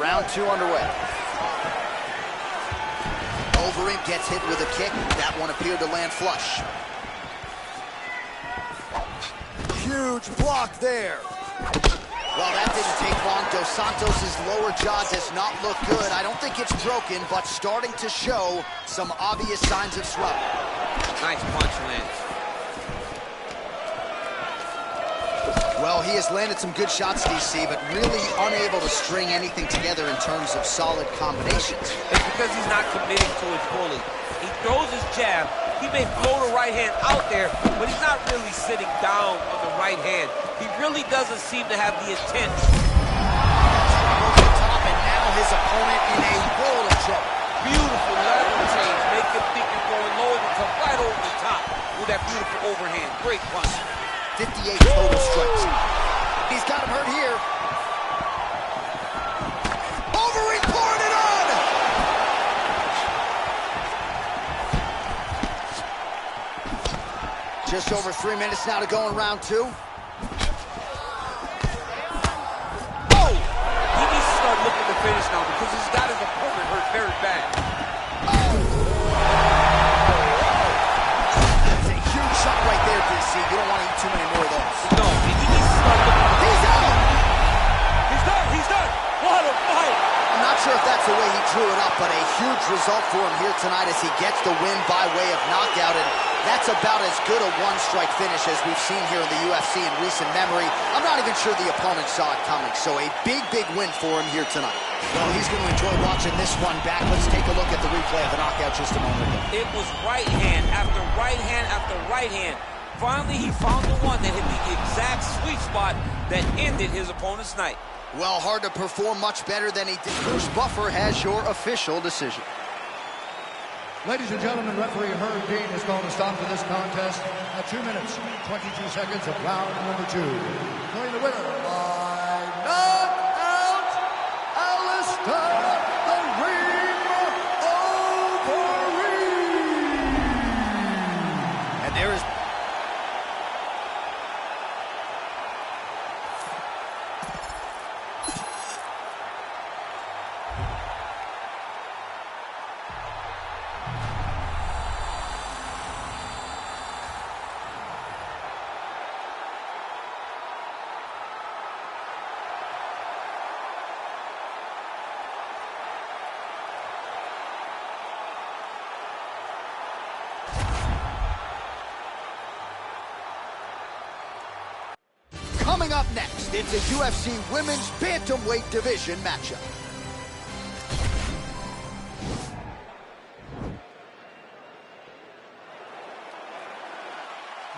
Round 2 underway. Overeem gets hit with a kick. That one appeared to land flush. Huge block there. Well, that didn't take long. Dos Santos' lower jaw does not look good. I don't think it's broken, but starting to show some obvious signs of swelling. Nice punch lands. Well, he has landed some good shots, DC, but really unable to string anything together in terms of solid combinations. It's because he's not committing to it fully. He throws his jab. He may float a right hand out there, but he's not really sitting down on the right hand. He really doesn't seem to have the intent. Over the top, and now his opponent in a world of trouble. Beautiful lateral change. Make him think you're going low and come right over the top with that beautiful overhand. Great punch. 58 total strikes. He's got him hurt here. Overeem pouring it on! Just over 3 minutes now to go in round 2. Oh! He needs to start looking to finish now because he's got his opponent hurt very bad. That's a huge shot right there, DC. You don't want to eat too many more of those. No, he needs to start looking. He's out! He's done! He's done! What a fight! I'm not sure if that's the way he drew it up, but a huge result for him here tonight as he gets the win by way of knockout, and that's about as good a one-strike finish as we've seen here in the UFC in recent memory. I'm not even sure the opponent saw it coming, so a big, big win for him here tonight. Well, he's going to enjoy watching this one back. Let's take a look at the replay of the knockout just a moment ago. It was right hand after right hand after right hand. Finally, he found the one that hit the exact sweet spot that ended his opponent's night. Well, hard to perform much better than he did. Bruce Buffer has your official decision. Ladies and gentlemen, referee Herb Dean has called a stop to this contest at 2 minutes, 22 seconds of round number 2. Declaring the winner by knockout, Alistair the Ream Overeem. And there is... Coming up next, it's a UFC Women's Bantamweight Division matchup.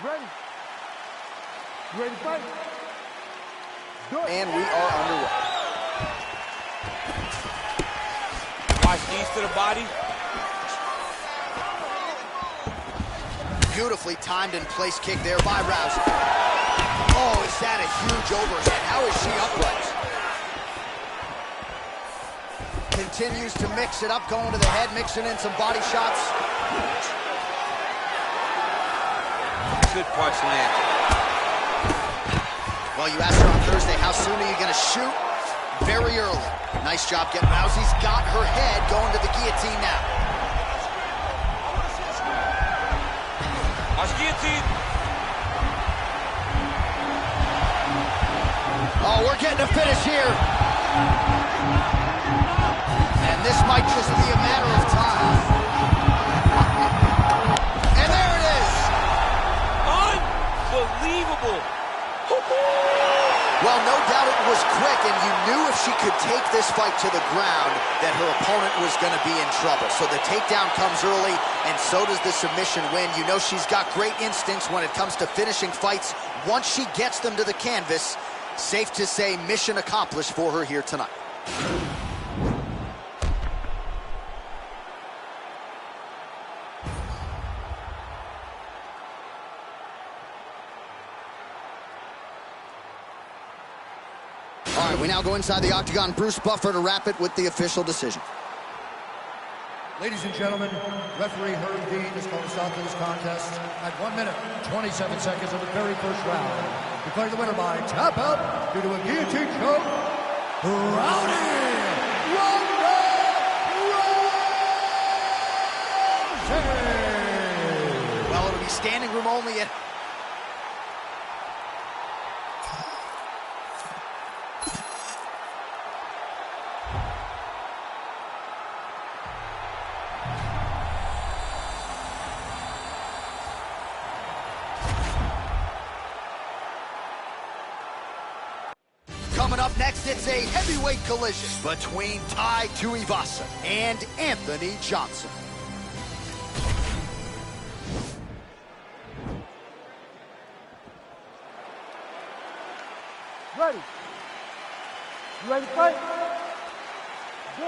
Ready. You ready to fight? Do it. And we are underway. Watch knees to the body. Beautifully timed and placed kick there by Rousey. Oh, is that a huge overhead? How is she upright? Continues to mix it up, going to the head, mixing in some body shots. Good punch landed. Well, you asked her on Thursday, how soon are you going to shoot? Very early. Nice job getting. Rousey's got her head going to the guillotine now. Watch guillotine. Oh, we're getting a finish here. And this might just be a matter of time. And there it is. Unbelievable. Well, no doubt it was quick, and you knew if she could take this fight to the ground that her opponent was going to be in trouble. So the takedown comes early, and so does the submission win. You know she's got great instincts when it comes to finishing fights. Once she gets them to the canvas, safe to say mission accomplished for her here tonight. All right, we now go inside the octagon. Bruce Buffer to wrap it with the official decision. Ladies and gentlemen, referee Herb Dean has called a stop to this contest at 1 minute, 27 seconds of the very first round. Declaring the winner by tap out due to a guillotine choke, Rowdy Ronda Rousey! Well, it'll be standing room only at... Coming up next, it's a heavyweight collision between Tai Tuivasa and Anthony Johnson. Ready. You ready to fight?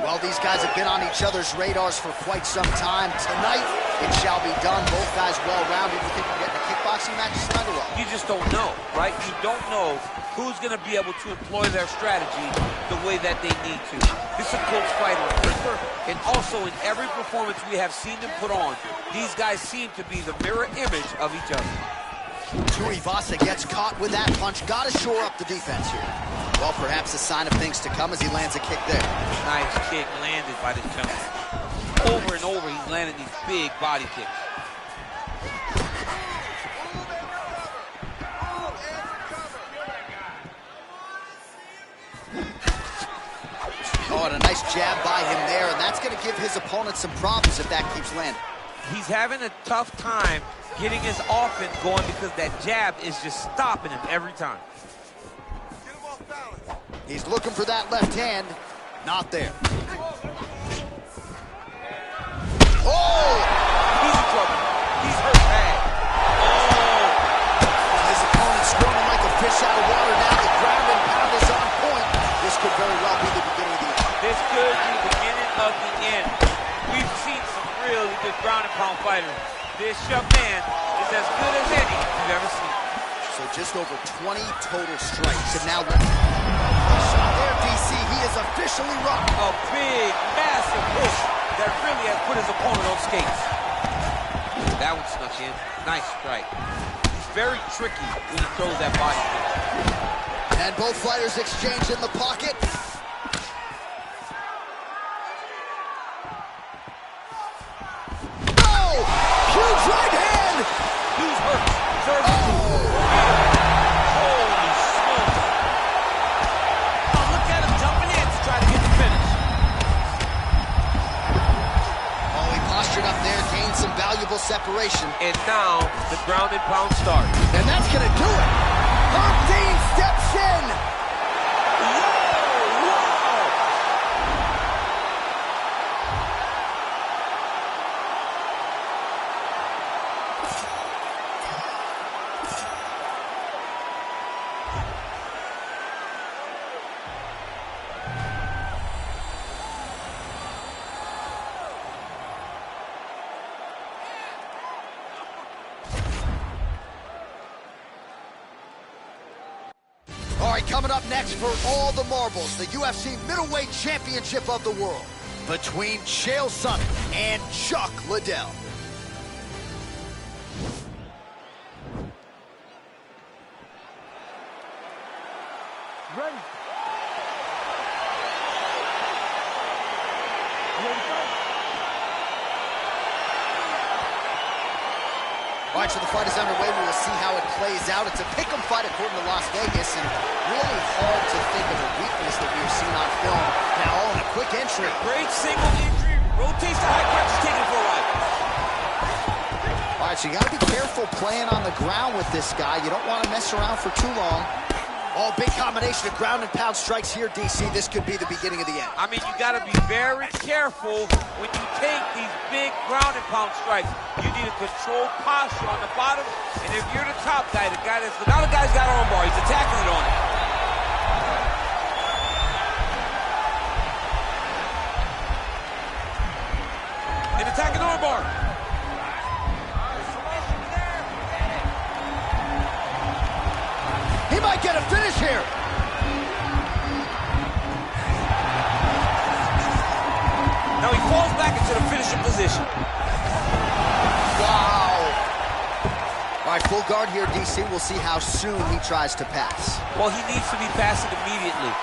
Well, these guys have been on each other's radars for quite some time. Tonight, it shall be done. Both guys well-rounded. You think we're getting a kickboxing match tonight or what? You just don't know, right? You don't know who's going to be able to employ their strategy the way that they need to. This is a close fight on paper, and also in every performance we have seen them put on, these guys seem to be the mirror image of each other. Tuivasa gets caught with that punch. Got to shore up the defense here. Well, perhaps a sign of things to come as he lands a kick there. Nice kick landed by this gentleman. Over and over, he's landing these big body kicks. Oh, and a nice jab by him there, and that's going to give his opponent some problems if that keeps landing. He's having a tough time getting his offense going because that jab is just stopping him every time. He's looking for that left hand. Not there. Oh! He's in trouble. He's hurt bad. Oh! His opponent squirming like a fish out of water now. The ground and pound is on point. This could very well be the beginning of the end. This could be the beginning of the end. We've seen some really good ground and pound fighters. This young man is as good as any you've ever seen. So just over 20 total strikes. And now shot there, DC. He is officially rocked. A big, massive push that really has put his opponent on skates. That one snuck in. Nice strike. He's very tricky when he throws that body kick. And both fighters exchange in the pocket. Oh! Huge right hand! Who's hurt? Third. Holy smoke. Oh, look at him jumping in to try to get the finish. Oh, he postured up there, gained some valuable separation. And now the ground and pound starts. And that's going to do it. Herb Dean steps in. All right, coming up next for all the marbles, the UFC Middleweight Championship of the World between Chael Sonnen and Chuck Liddell. Ready? You ready to fight? All right, so the fight is underway. We will see how it plays out. It's a pick'em fight according to Las Vegas, and really hard to think of a weakness that we've seen on film. Now, all in a quick entry. Great single injury, rotates to high crotch, taking it for a ride. All right, so you got to be careful playing on the ground with this guy. You don't want to mess around for too long. Oh, big combination of ground and pound strikes here, DC. This could be the beginning of the end. I mean, you got to be very careful when you take these big ground and pound strikes. You need a controlled posture on the bottom, and if you're the top guy, the guy that's... Now the guy's got arm bar. He's attacking it on it. And attacking arm bar. He might get a finish here. Now he falls back into the finishing position. Wow. All right, full guard here, DC. We'll see how soon he tries to pass. Well, he needs to be passing immediately.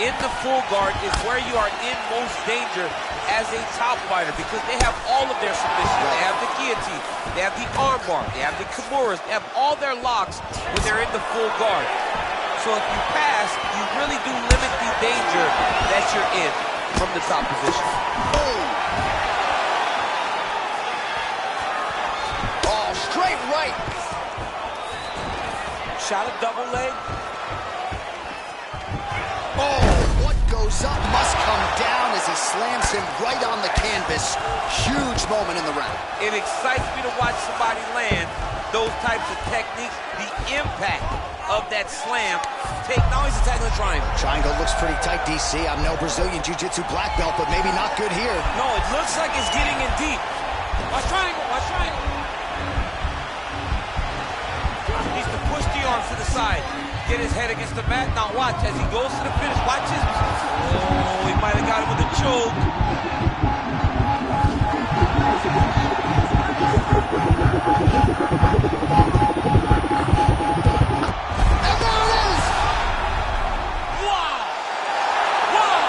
In the full guard is where you are in most danger as a top fighter because they have all of their submissions. They have the guillotine, they have the armbar, they have the kimuras, they have all their locks when they're in the full guard. So if you pass, you really do limit the danger that you're in from the top position. Oh, straight right. Shot a double leg. Oh, what goes up must come down as he slams him right on the canvas. Huge moment in the round. It excites me to watch somebody land those types of techniques. The impact of that slam. Now he's attacking the triangle. Triangle looks pretty tight, DC. I'm no Brazilian Jiu-Jitsu black belt, but maybe not good here. No, it looks like it's getting in deep. Watch triangle, watch triangle. Needs to push the arms to the side. Get his head against the mat. Now watch as he goes to the finish. Watch his... Oh, he might have got him with a choke. And there it is! Wow! Wow!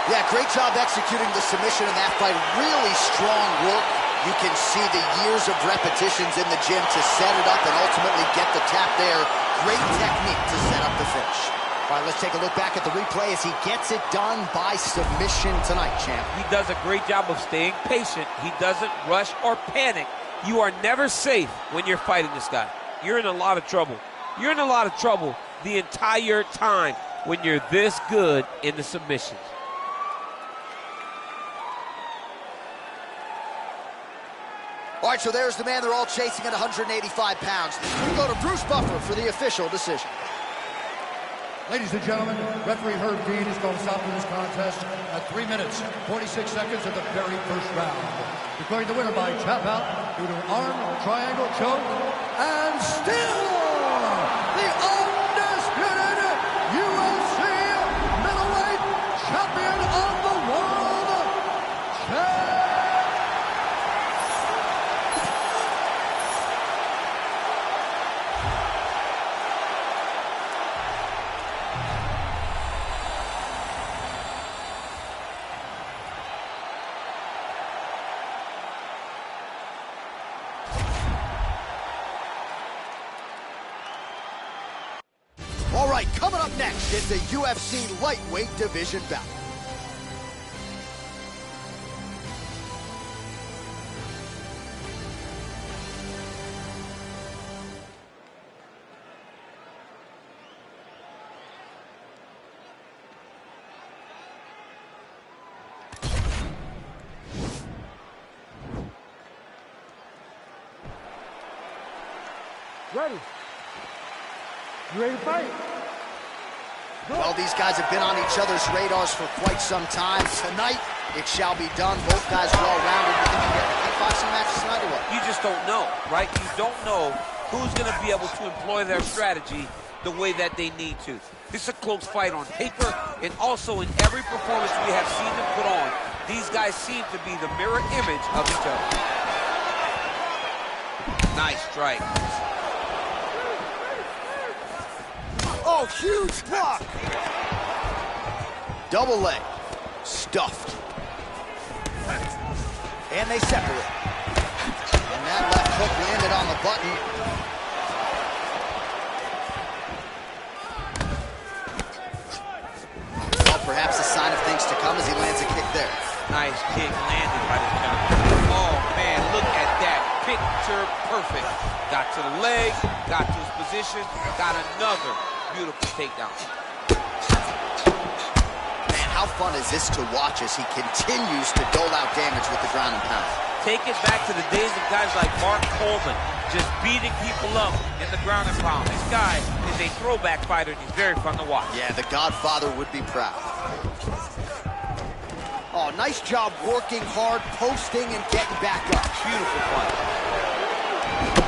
Yeah, great job executing the submission in that fight. Really strong work. You can see the years of repetitions in the gym to set it up and ultimately get the tap there. Great technique to set up the finish. All right, let's take a look back at the replay as he gets it done by submission tonight, champ. He does a great job of staying patient. He doesn't rush or panic. You are never safe when you're fighting this guy. You're in a lot of trouble. You're in a lot of trouble the entire time when you're this good in the submissions. All right, so there's the man they're all chasing at 185 pounds. We go to Bruce Buffer for the official decision. Ladies and gentlemen, referee Herb Dean is going to stop this contest at 3 minutes, 46 seconds of the very first round. Declaring the winner by tap out due to an arm triangle choke, and still the undisputed UFC middleweight champion of the world, All right, coming up next is the UFC lightweight division bout. Ready? You ready to fight? Well, these guys have been on each other's radars for quite some time. Tonight, it shall be done. Both guys well-rounded. You think you get kickboxing matches tonight or what? You just don't know, right? You don't know who's going to be able to employ their strategy the way that they need to. This is a close fight on paper, and also in every performance we have seen them put on, these guys seem to be the mirror image of each other. Nice strike. Oh, huge block. Double leg. Stuffed. And they separate. And that left hook landed on the button. Well, perhaps a sign of things to come as he lands a kick there. Nice kick landed by the gentleman. Oh, man, look at that. Picture perfect. Got to the leg, got to his position, got another beautiful takedown. How fun is this to watch as he continues to dole out damage with the ground and pound? Take it back to the days of guys like Mark Coleman, just beating people up in the ground and pound. This guy is a throwback fighter, and he's very fun to watch. Yeah, the Godfather would be proud. Oh, nice job working hard, posting, and getting back up. Beautiful punch.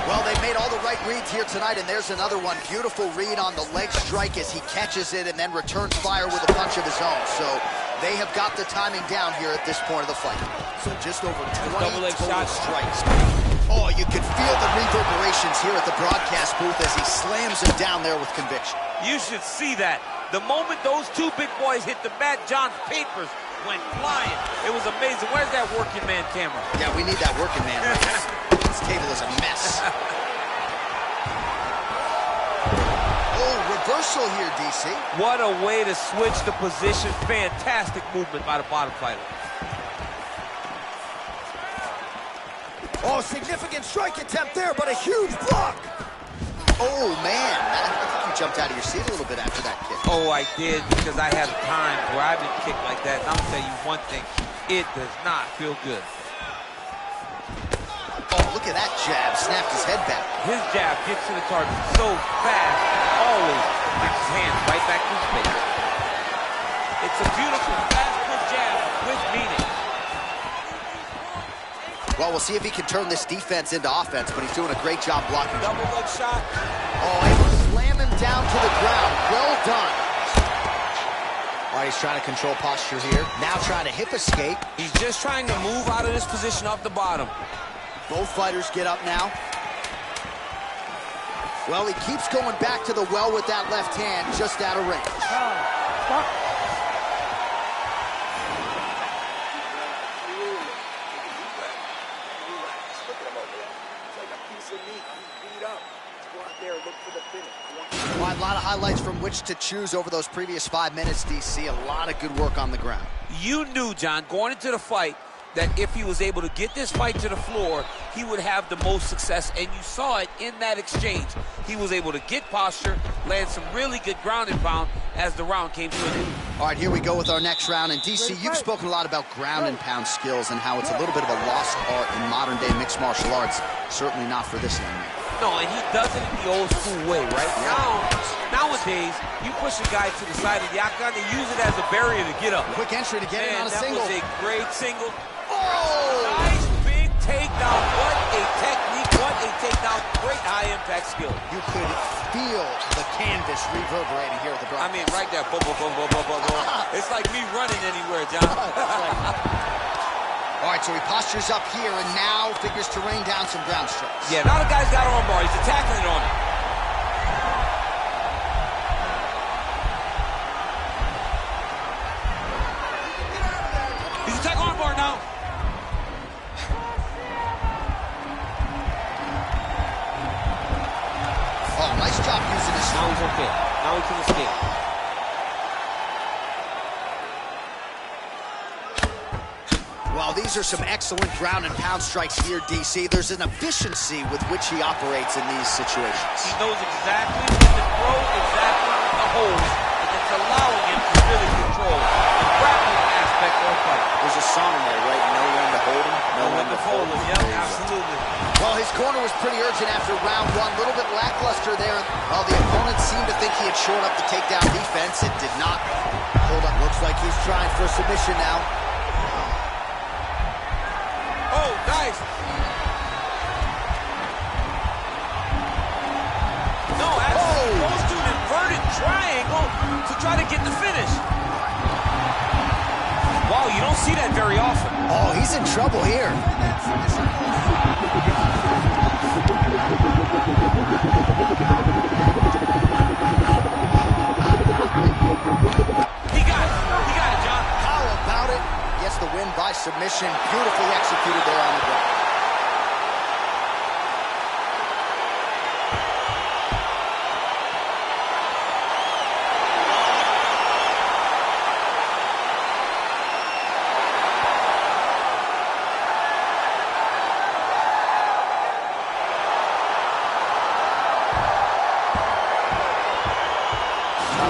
Well, they made all the right reads here tonight, and there's another one. Beautiful read on the leg strike as he catches it and then returns fire with a punch of his own. So they have got the timing down here at this point of the fight. So just over 20 total strikes. Oh, you can feel the reverberations here at the broadcast booth as he slams him down there with conviction. You should see that. The moment those two big boys hit the mat, John's papers went flying. It was amazing. Where's that working man camera? Yeah, we need that working man. This table is a mess. Oh, reversal here, DC. What a way to switch the position. Fantastic movement by the bottom fighter. Oh, significant strike attempt there, but a huge block. Oh, man. I think you jumped out of your seat a little bit after that kick. Oh, I did, because I had times where I've been kicked like that. And I'm going to tell you one thing. It does not feel good. Oh, look at that jab. Snapped his head back. His jab gets to the target so fast. Always gets his hands right back to his face. It's a beautiful, fast jab with meaning. Well, we'll see if he can turn this defense into offense, but he's doing a great job blocking. Double leg shot. Oh, able to slam him down to the ground. Well done. All right, he's trying to control posture here. Now trying to hip escape. He's just trying to move out of this position off the bottom. Both fighters get up now. Well, he keeps going back to the well with that left hand, just out of range. Well, a lot of highlights from which to choose over those previous 5 minutes, DC. A lot of good work on the ground. You knew, John, going into the fight, that if he was able to get this fight to the floor, he would have the most success, and you saw it in that exchange. He was able to get posture, land some really good ground and pound as the round came to an end. All right, here we go with our next round. And DC, you've spoken a lot about ground and pound skills and how it's a little bit of a lost art in modern-day mixed martial arts. Certainly not for this young man. No, and he does it in the old school way, right? Nowadays, you push a guy to the side of the octagon, they use it as a barrier to get up. Quick entry to get in on a single. That was a great single. Oh! Nice big takedown. What a technique. What a takedown. Great high-impact skill. You could feel the canvas reverberating here at the broadcast. I mean, right there. Boom, boom, boom, boom, boom, boom, boom. It's like me running anywhere, John. All right, so he postures up here and now figures to rain down some ground strikes. Yeah, now the guy's got arm bar. He's attacking it on him. He's attacking arm bar now. Oh, nice job using his Now he's okay. Now he can escape. Well, these are some excellent ground and pound strikes here, DC. There's an efficiency with which he operates in these situations. He knows exactly when to throw, exactly when to hold, and it's allowing him to really control the grappling aspect of the fight. There's a song in there, right? Know when to hold him, know when to hold him. Yep, absolutely. Well, his corner was pretty urgent after round one. A little bit lackluster there. While the opponent seemed to think he had shored up the takedown defense, it did not. Hold up, looks like he's trying for a submission now. Oh, nice. No, actually goes to an inverted triangle to try to get the finish. Wow, you don't see that very often. Oh, he's in trouble here. win by submission. Beautifully executed there on the ground.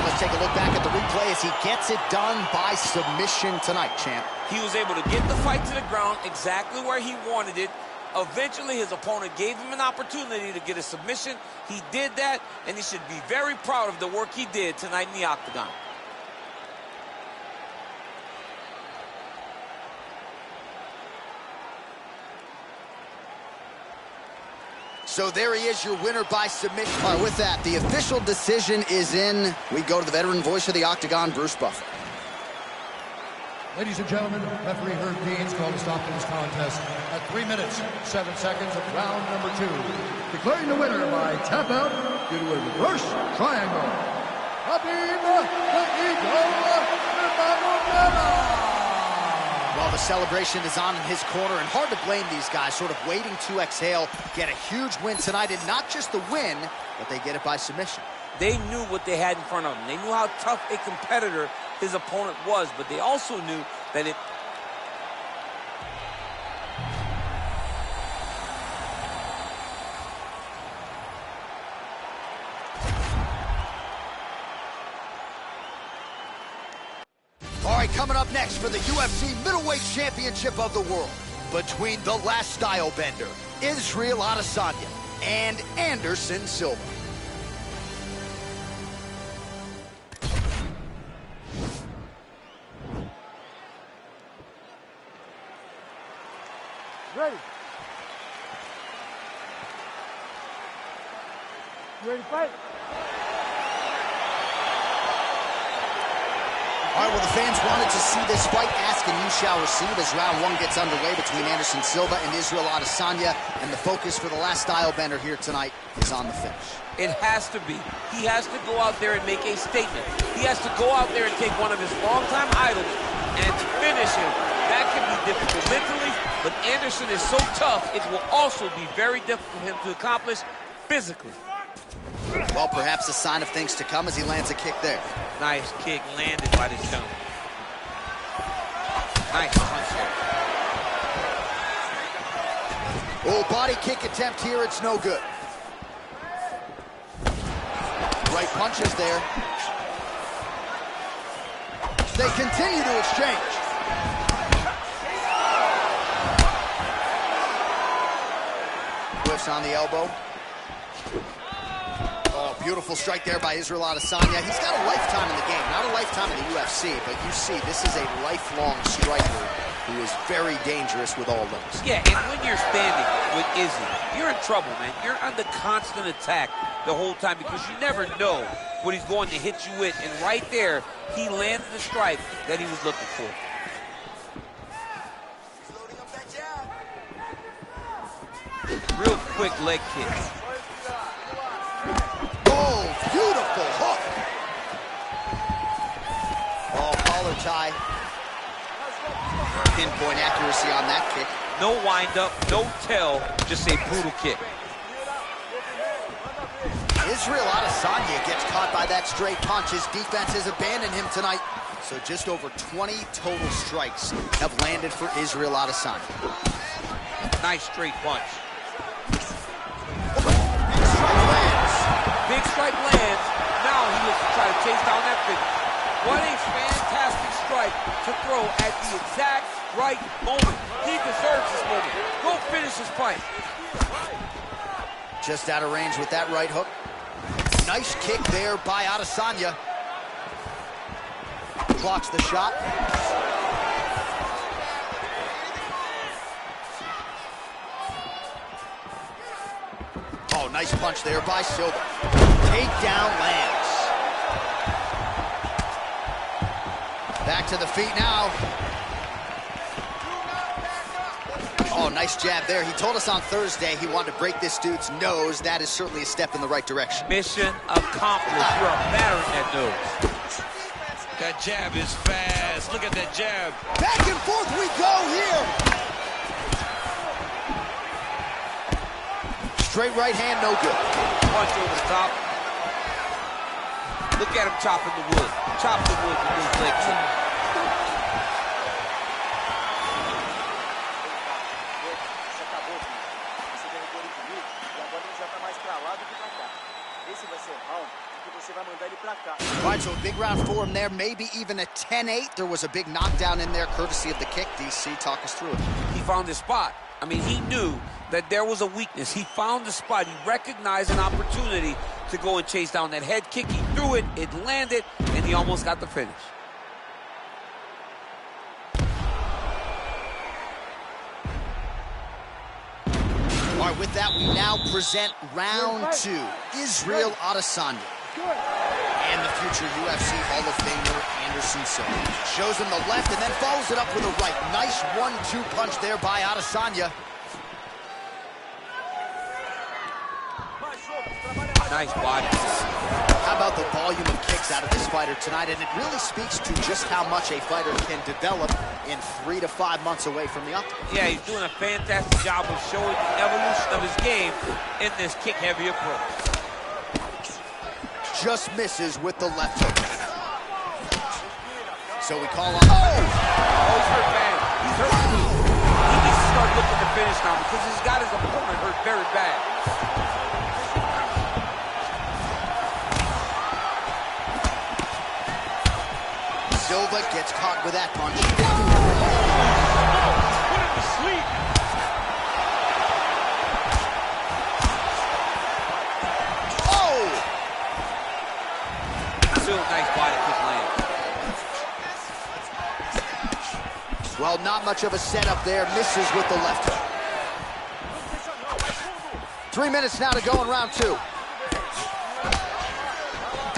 Let's take a look back at the replay as he gets it done by submission tonight, champ. He was able to get the fight to the ground exactly where he wanted it. Eventually, his opponent gave him an opportunity to get a submission. He did that, and he should be very proud of the work he did tonight in the octagon. So there he is, your winner by submission. All right, with that, the official decision is in. We go to the veteran voice of the octagon, Bruce Buffer. Ladies and gentlemen, referee Herb Dean's called a stop to this contest at 3 minutes, 7 seconds of round number 2. Declaring the winner by tap out due to a reverse triangle. Habib the Eagle Nurmagomedov. Well, the celebration is on in his corner, and hard to blame these guys, sort of waiting to exhale, get a huge win tonight, and not just the win, but they get it by submission. They knew what they had in front of them. They knew how tough a competitor his opponent was, but they also knew that it... All right, coming up next for the UFC Middleweight Championship of the World, between the last style bender, Israel Adesanya, and Anderson Silva. Ready. You ready to fight? All right, well, the fans wanted to see this fight. Ask and you shall receive as round 1 gets underway between Anderson Silva and Israel Adesanya. And the focus for the last style bender here tonight is on the finish. It has to be. He has to go out there and make a statement. He has to go out there and take one of his longtime idols and finish him. That can be difficult mentally, but Anderson is so tough, it will also be very difficult for him to accomplish physically. Well, perhaps a sign of things to come as he lands a kick there. Nice kick landed by this gentleman. Nice punch there. Oh, body kick attempt here, it's no good. Right punches there. They continue to exchange. Whiffs on the elbow. Oh, beautiful strike there by Israel Adesanya. He's got a lifetime in the game, not a lifetime in the UFC, but you see, this is a lifelong striker who is very dangerous with all those. Yeah, and when you're standing with Izzy, you're in trouble, man. You're under constant attack the whole time because you never know what he's going to hit you with. And right there, he landed the strike that he was looking for. Real quick leg kick. Oh, beautiful hook. Oh, collar tie. Pinpoint accuracy on that kick. No wind-up, no tell, just a brutal kick. Israel Adesanya gets caught by that straight punch. His defense has abandoned him tonight. So just over 20 total strikes have landed for Israel Adesanya. Nice straight punch. Big strike lands. Big strike lands. Now he looks to try to chase down that finish. What a fantastic strike to throw at the exact right moment. He deserves this moment. Go finish his fight. Just out of range with that right hook. Nice kick there by Adesanya. Blocks the shot. Oh, nice punch there by Silva. Takedown lands. Back to the feet now. Oh, nice jab there. He told us on Thursday he wanted to break this dude's nose. That is certainly a step in the right direction. Mission accomplished. You're a battering that nose. That jab is fast. Look at that jab. Back and forth we go here. Straight right hand, no good. Punch over the top. Look at him chopping the wood. Chop the wood with his leg kick. All right, so a big round for him there, maybe even a 10-8. There was a big knockdown in there, courtesy of the kick. DC, talk us through it. He found his spot. I mean, he knew that there was a weakness. He found the spot. He recognized an opportunity to go and chase down that head kick. He threw it, it landed, and he almost got the finish. All right, with that, we now present round 2. Israel Adesanya and the future UFC Hall of Famer Anderson Silva. Shows him the left and then follows it up with a right. Nice 1-2 punch there by Adesanya. Nice body. How about the volume of kicks out of this fighter tonight? And it really speaks to just how much a fighter can develop in 3 to 5 months away from the octagon. Yeah, he's doing a fantastic job of showing the evolution of his game in this kick-heavy approach. Just misses with the left hook. So we call on... Oh! Oh, he's hurt bad. He's hurt. He needs to start looking to finish now because he's got his opponent hurt very bad. Silva gets caught with that punch. Put him to sleep. Oh! Still nice body kick land. Well, not much of a setup there. Misses with the left hook. 3 minutes now to go in round 2.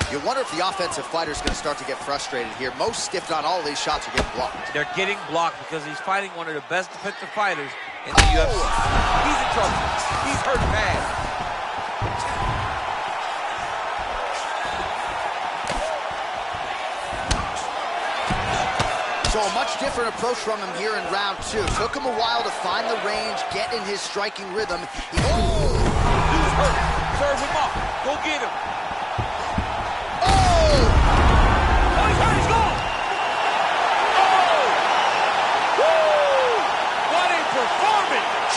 You wonder if the offensive fighter is going to start to get frustrated here. Most, if not all, of these shots are getting blocked. They're getting blocked because he's fighting one of the best defensive fighters in the UFC. He's in trouble. He's hurt bad. So a much different approach from him here in round 2. Took him a while to find the range, get in his striking rhythm. Dude's hurt. Serve him up. Go get him.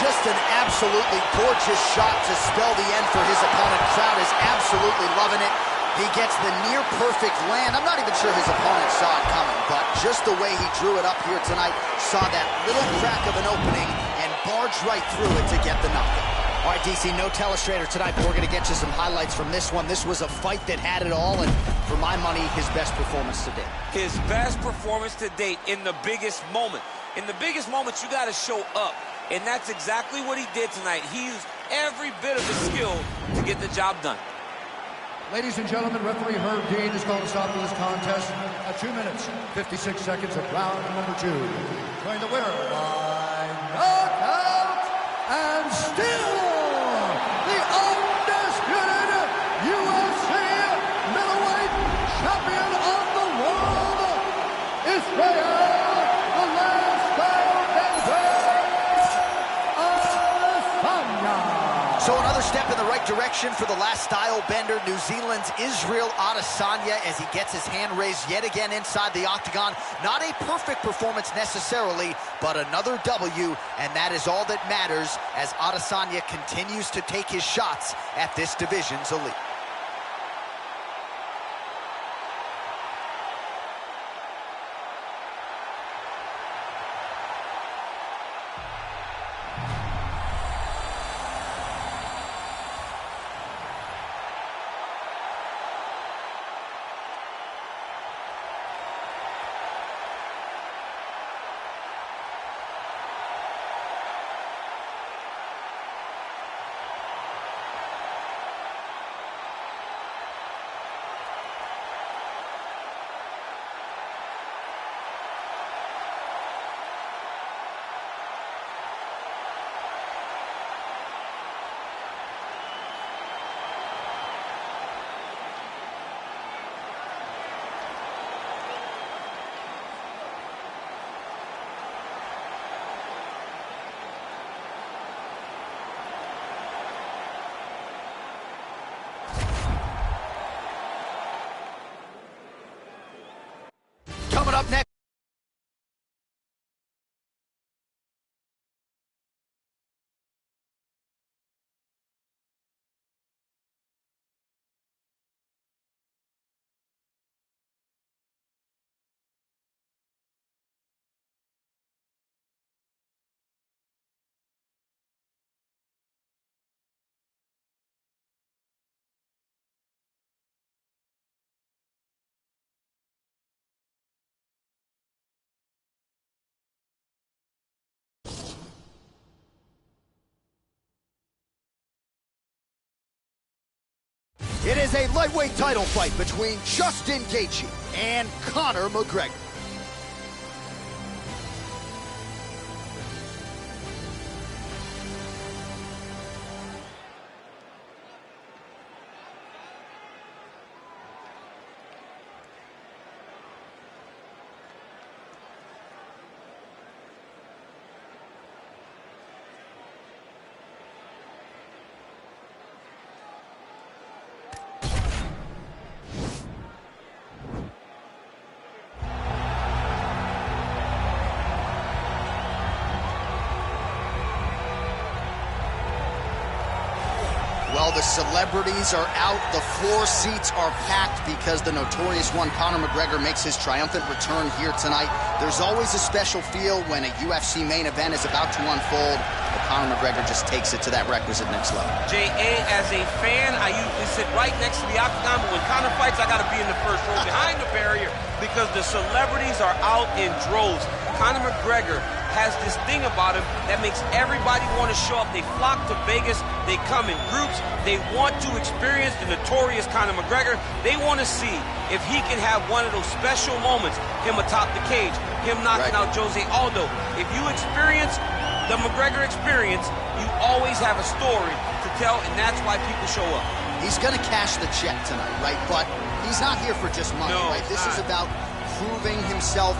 Just an absolutely gorgeous shot to spell the end for his opponent. Crowd is absolutely loving it. He gets the near-perfect land. I'm not even sure his opponent saw it coming, but just the way he drew it up here tonight, saw that little crack of an opening and barged right through it to get the knockout. All right, DC, no telestrator tonight, but we're going to get you some highlights from this one. This was a fight that had it all, and for my money, his best performance to date. His best performance to date in the biggest moment. In the biggest moments, you got to show up. And that's exactly what he did tonight. He used every bit of his skill to get the job done. Ladies and gentlemen, referee Herb Dean has called a stop to this contest at 2 minutes, 56 seconds of round number 2. Declaring the winner by knockout and still the undisputed UFC middleweight champion of the world, Israel. So another step in the right direction for the last style bender, New Zealand's Israel Adesanya, as he gets his hand raised yet again inside the octagon. Not a perfect performance necessarily, but another W, and that is all that matters as Adesanya continues to take his shots at this division's elite. It is a lightweight title fight between Justin Gaethje and Conor McGregor. Well, the celebrities are out, the floor seats are packed because the notorious one, Conor McGregor, makes his triumphant return here tonight. There's always a special feel when a UFC main event is about to unfold, but Conor McGregor just takes it to that requisite next level. J.A., as a fan, I usually sit right next to the octagon, but when Conor fights, I gotta be in the first row behind the barrier because the celebrities are out in droves. Conor McGregor has this thing about him that makes everybody want to show up. They flock to Vegas. They come in groups. They want to experience the notorious Conor McGregor. They want to see if he can have one of those special moments, him atop the cage, him knocking out Jose Aldo. If you experience the McGregor experience, you always have a story to tell, and that's why people show up. He's going to cash the check tonight, right? But he's not here for just money, right? This is about proving himself,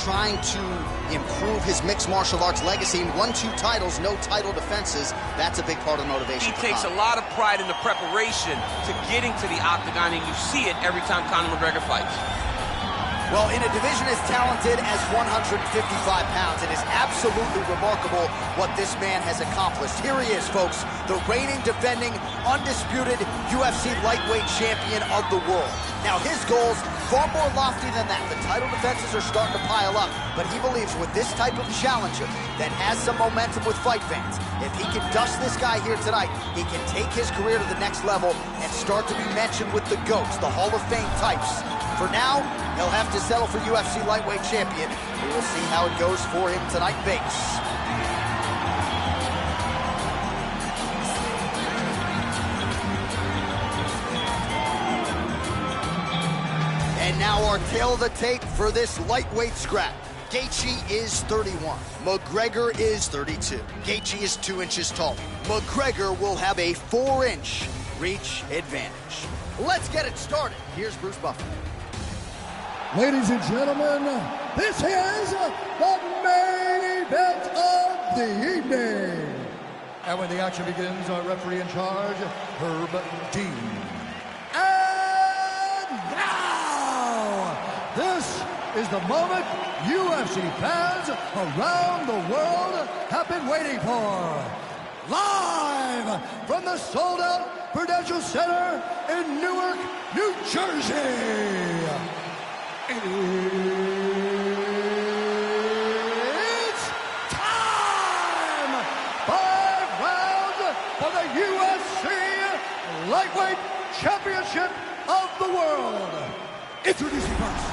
trying to improve his mixed martial arts legacy. 1-2 titles, no title defenses. That's a big part of the motivation. He takes a lot of pride in the preparation to getting to the octagon, and you see it every time Conor McGregor fights. Well, in a division as talented as 155 pounds, it is absolutely remarkable what this man has accomplished. Here he is, folks, the reigning, defending, undisputed UFC lightweight champion of the world. Now, his goals, far more lofty than that. The title defenses are starting to pile up, but he believes with this type of challenger that has some momentum with fight fans, if he can dust this guy here tonight, he can take his career to the next level and start to be mentioned with the GOATs, the Hall of Fame types. For now, he'll have to settle for UFC lightweight champion. We will see how it goes for him tonight in Vegas. And now our tail of the tape for this lightweight scrap. Gaethje is 31. McGregor is 32. Gaethje is 2 inches taller. McGregor will have a 4-inch reach advantage. Let's get it started. Here's Bruce Buffer. Ladies and gentlemen, this is the main event of the evening. And when the action begins, our referee in charge, Herb Dean. And now, this is the moment UFC fans around the world have been waiting for. Live from the sold-out Prudential Center in Newark, New Jersey. It's time! 5 rounds for the UFC Lightweight Championship of the World. Introducing first,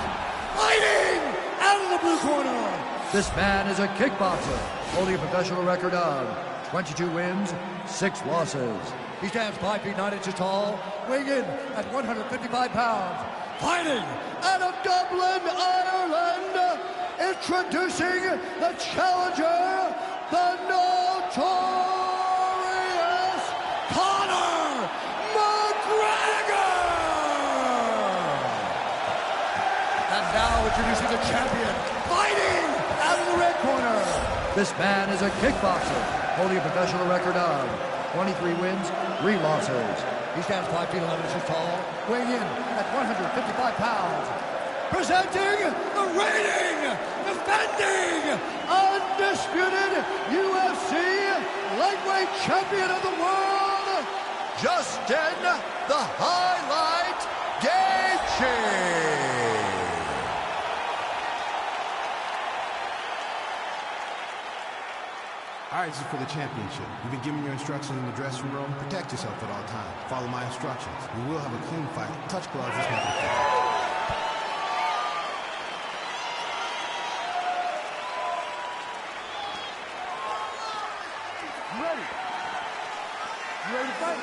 fighting out of the blue corner. This man is a kickboxer, holding a professional record of 22 wins, 6 losses. He stands 5 feet 9 inches tall, weighing in at 155 pounds. Fighting out of Dublin, Ireland, introducing the challenger, the notorious Conor McGregor! And now introducing the champion, fighting out of the red corner. This man is a kickboxer, holding a professional record of 23 wins, 3 losses. He stands 5 feet 11 inches tall, weighing in at 155 pounds. Presenting the reigning, defending, undisputed UFC lightweight champion of the world, Justin the Highlight Gaethje. All right, this is for the championship. You've been given your instructions in the dressing room. Protect yourself at all times. Follow my instructions. We will have a clean fight. Touch gloves is not the You ready? You ready to fight?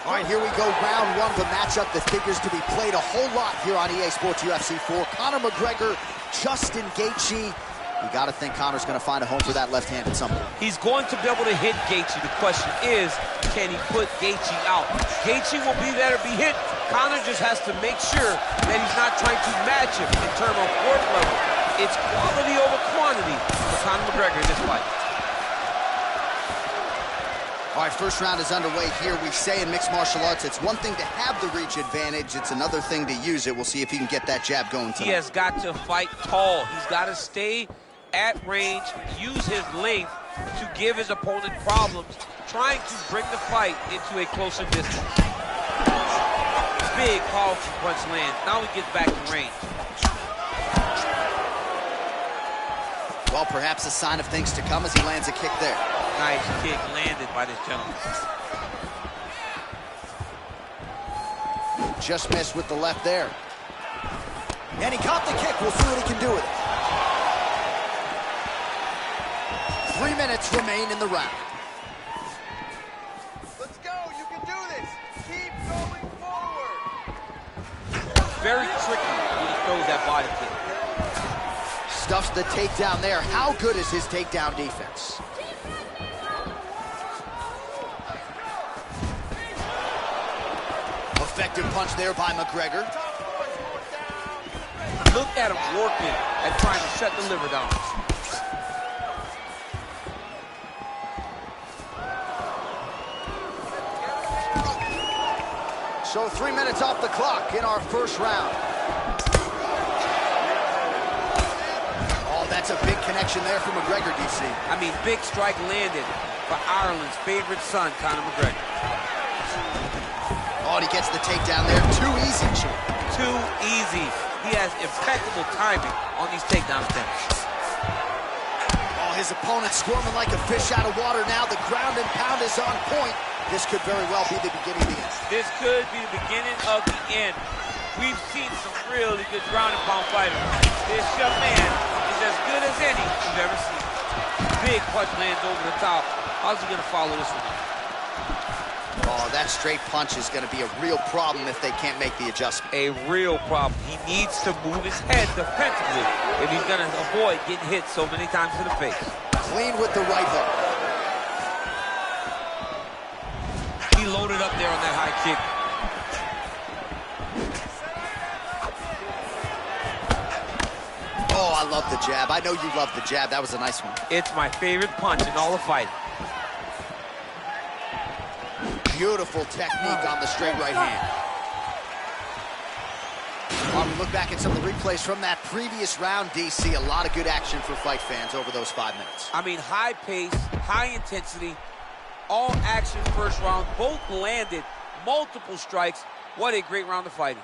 All right, here we go, round one, the matchup that figures to be played a whole lot here on EA Sports UFC 4. Conor McGregor, Justin Gaethje. You got to think Conor's going to find a home for that left hand at some point. He's going to be able to hit Gaethje. The question is, can he put Gaethje out? Gaethje will be there to be hit. Conor just has to make sure that he's not trying to match him in terms of work level. It's quality over quantity for Conor McGregor in this fight. All right, first round is underway here. We say in mixed martial arts, it's one thing to have the reach advantage. It's another thing to use it. We'll see if he can get that jab going tonight. He has got to fight tall. He's got to stay at range, use his length to give his opponent problems, trying to bring the fight into a closer distance. Big, powerful punch lands. Now he gets back to range. Well, perhaps a sign of things to come as he lands a kick there. Nice kick landed by this gentleman. Just missed with the left there. And he caught the kick. We'll see what he can do with it. 3 minutes remain in the round. Let's go. You can do this. Keep going forward. Very tricky when he throws that body kick. Stuffs the takedown there. How good is his takedown defense? Effective punch there by McGregor. Look at him working at trying to shut the liver down. So 3 minutes off the clock in our first round. Oh, that's a big connection there for McGregor, DC. I mean, big strike landed for Ireland's favorite son, Conor McGregor. Oh, and he gets the takedown there. Too easy, Jim. Too easy. He has impeccable timing on these takedown attempts. Oh, his opponent squirming like a fish out of water now. The ground and pound is on point. This could very well be the beginning of the end. This could be the beginning of the end. We've seen some really good ground and pound fighters. This young man is as good as any you've ever seen. Big punch lands over the top. How's he going to follow this one up? Oh, that straight punch is going to be a real problem if they can't make the adjustment. A real problem. He needs to move his head defensively if he's going to avoid getting hit so many times in the face. Clean with the right hook. He loaded up there on that high kick. Oh, I love the jab. I know you love the jab. That was a nice one. It's my favorite punch in all the fighting. Beautiful technique on the straight right hand. While we look back at some of the replays from that previous round, DC, a lot of good action for fight fans over those 5 minutes. I mean, high pace, high intensity, all action first round, both landed, multiple strikes. What a great round of fighting.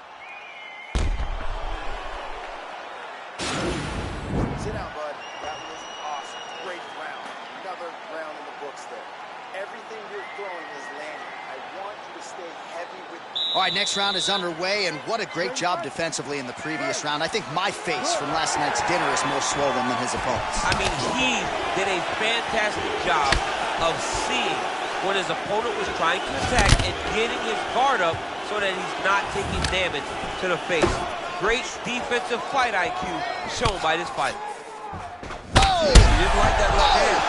Sit down, bud. That was awesome. Great round. Another round in the books there. Everything you're throwing is landing. I want you to stay heavy with... All right, next round is underway, and what a great job defensively in the previous round. I think my face from last night's dinner is more swollen than his opponent's. I mean, he did a fantastic job of seeing when his opponent was trying to attack and getting his guard up so that he's not taking damage to the face. Great defensive fight IQ shown by this fighter. Oh! He didn't like that left hand.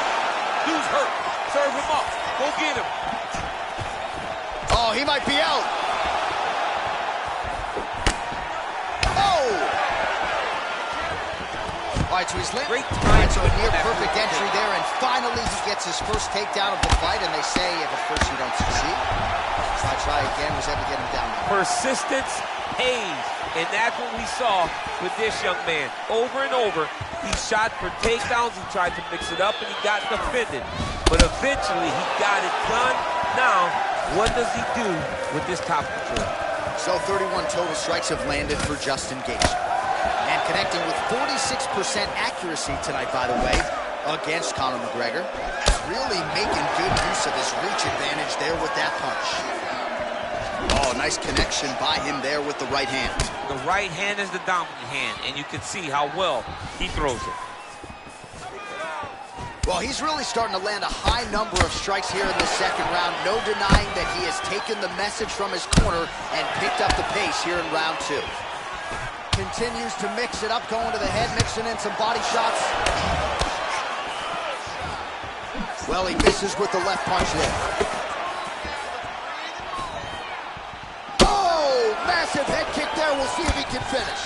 Dude's hurt. Serve him up. Go get him. Oh, he might be out. Oh! All right, so he's lit. Great All time. right, so a near perfect entry there, and finally he gets his first takedown of the fight, and they say if at first you don't succeed, try again. Was able to get him down there. Persistence pays, and that's what we saw with this young man. Over and over, he shot for takedowns, he tried to mix it up, and he got defended. But eventually, he got it done. Now, what does he do with this top control? So 31 total strikes have landed for Justin Gaethje. And connecting with 46% accuracy tonight, by the way, against Conor McGregor. Really making good use of his reach advantage there with that punch. Oh, nice connection by him there with the right hand. The right hand is the dominant hand, and you can see how well he throws it. Well, he's really starting to land a high number of strikes here in the second round. No denying that he has taken the message from his corner and picked up the pace here in round 2. Continues to mix it up, going to the head, mixing in some body shots. Well, he misses with the left punch there. Oh, massive head kick there. We'll see if he can finish.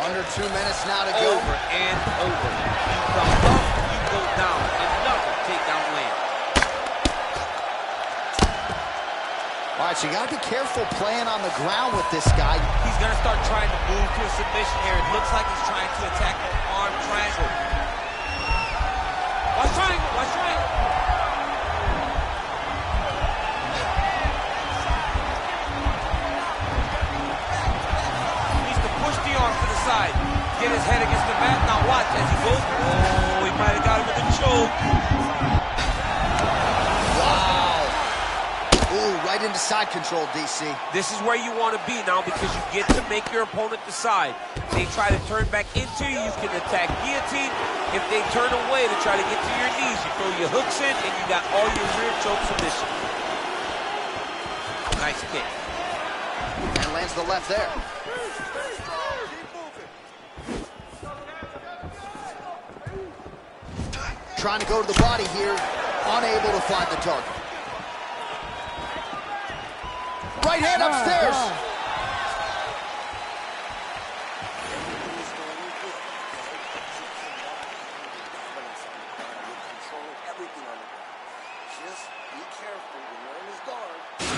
Under 2 minutes now to go. Over and over. You come up, you go down. Another takedown land. All right, so you got to be careful playing on the ground with this guy. He's going to start trying to move to a submission here. It looks like he's trying to attack an arm triangle. Watch triangle, watch triangle. Needs to push the arm to the side. Get his head against the mat. Now watch as he goes. Oh, he might have got him with a choke. Right into side control, DC. This is where you want to be now because you get to make your opponent decide. They try to turn back into you, you can attack guillotine. If they turn away to try to get to your knees, you throw your hooks in and you got all your rear choke submission. Nice kick. And lands the left there. Trying to go to the body here, unable to find the target. Right hand upstairs.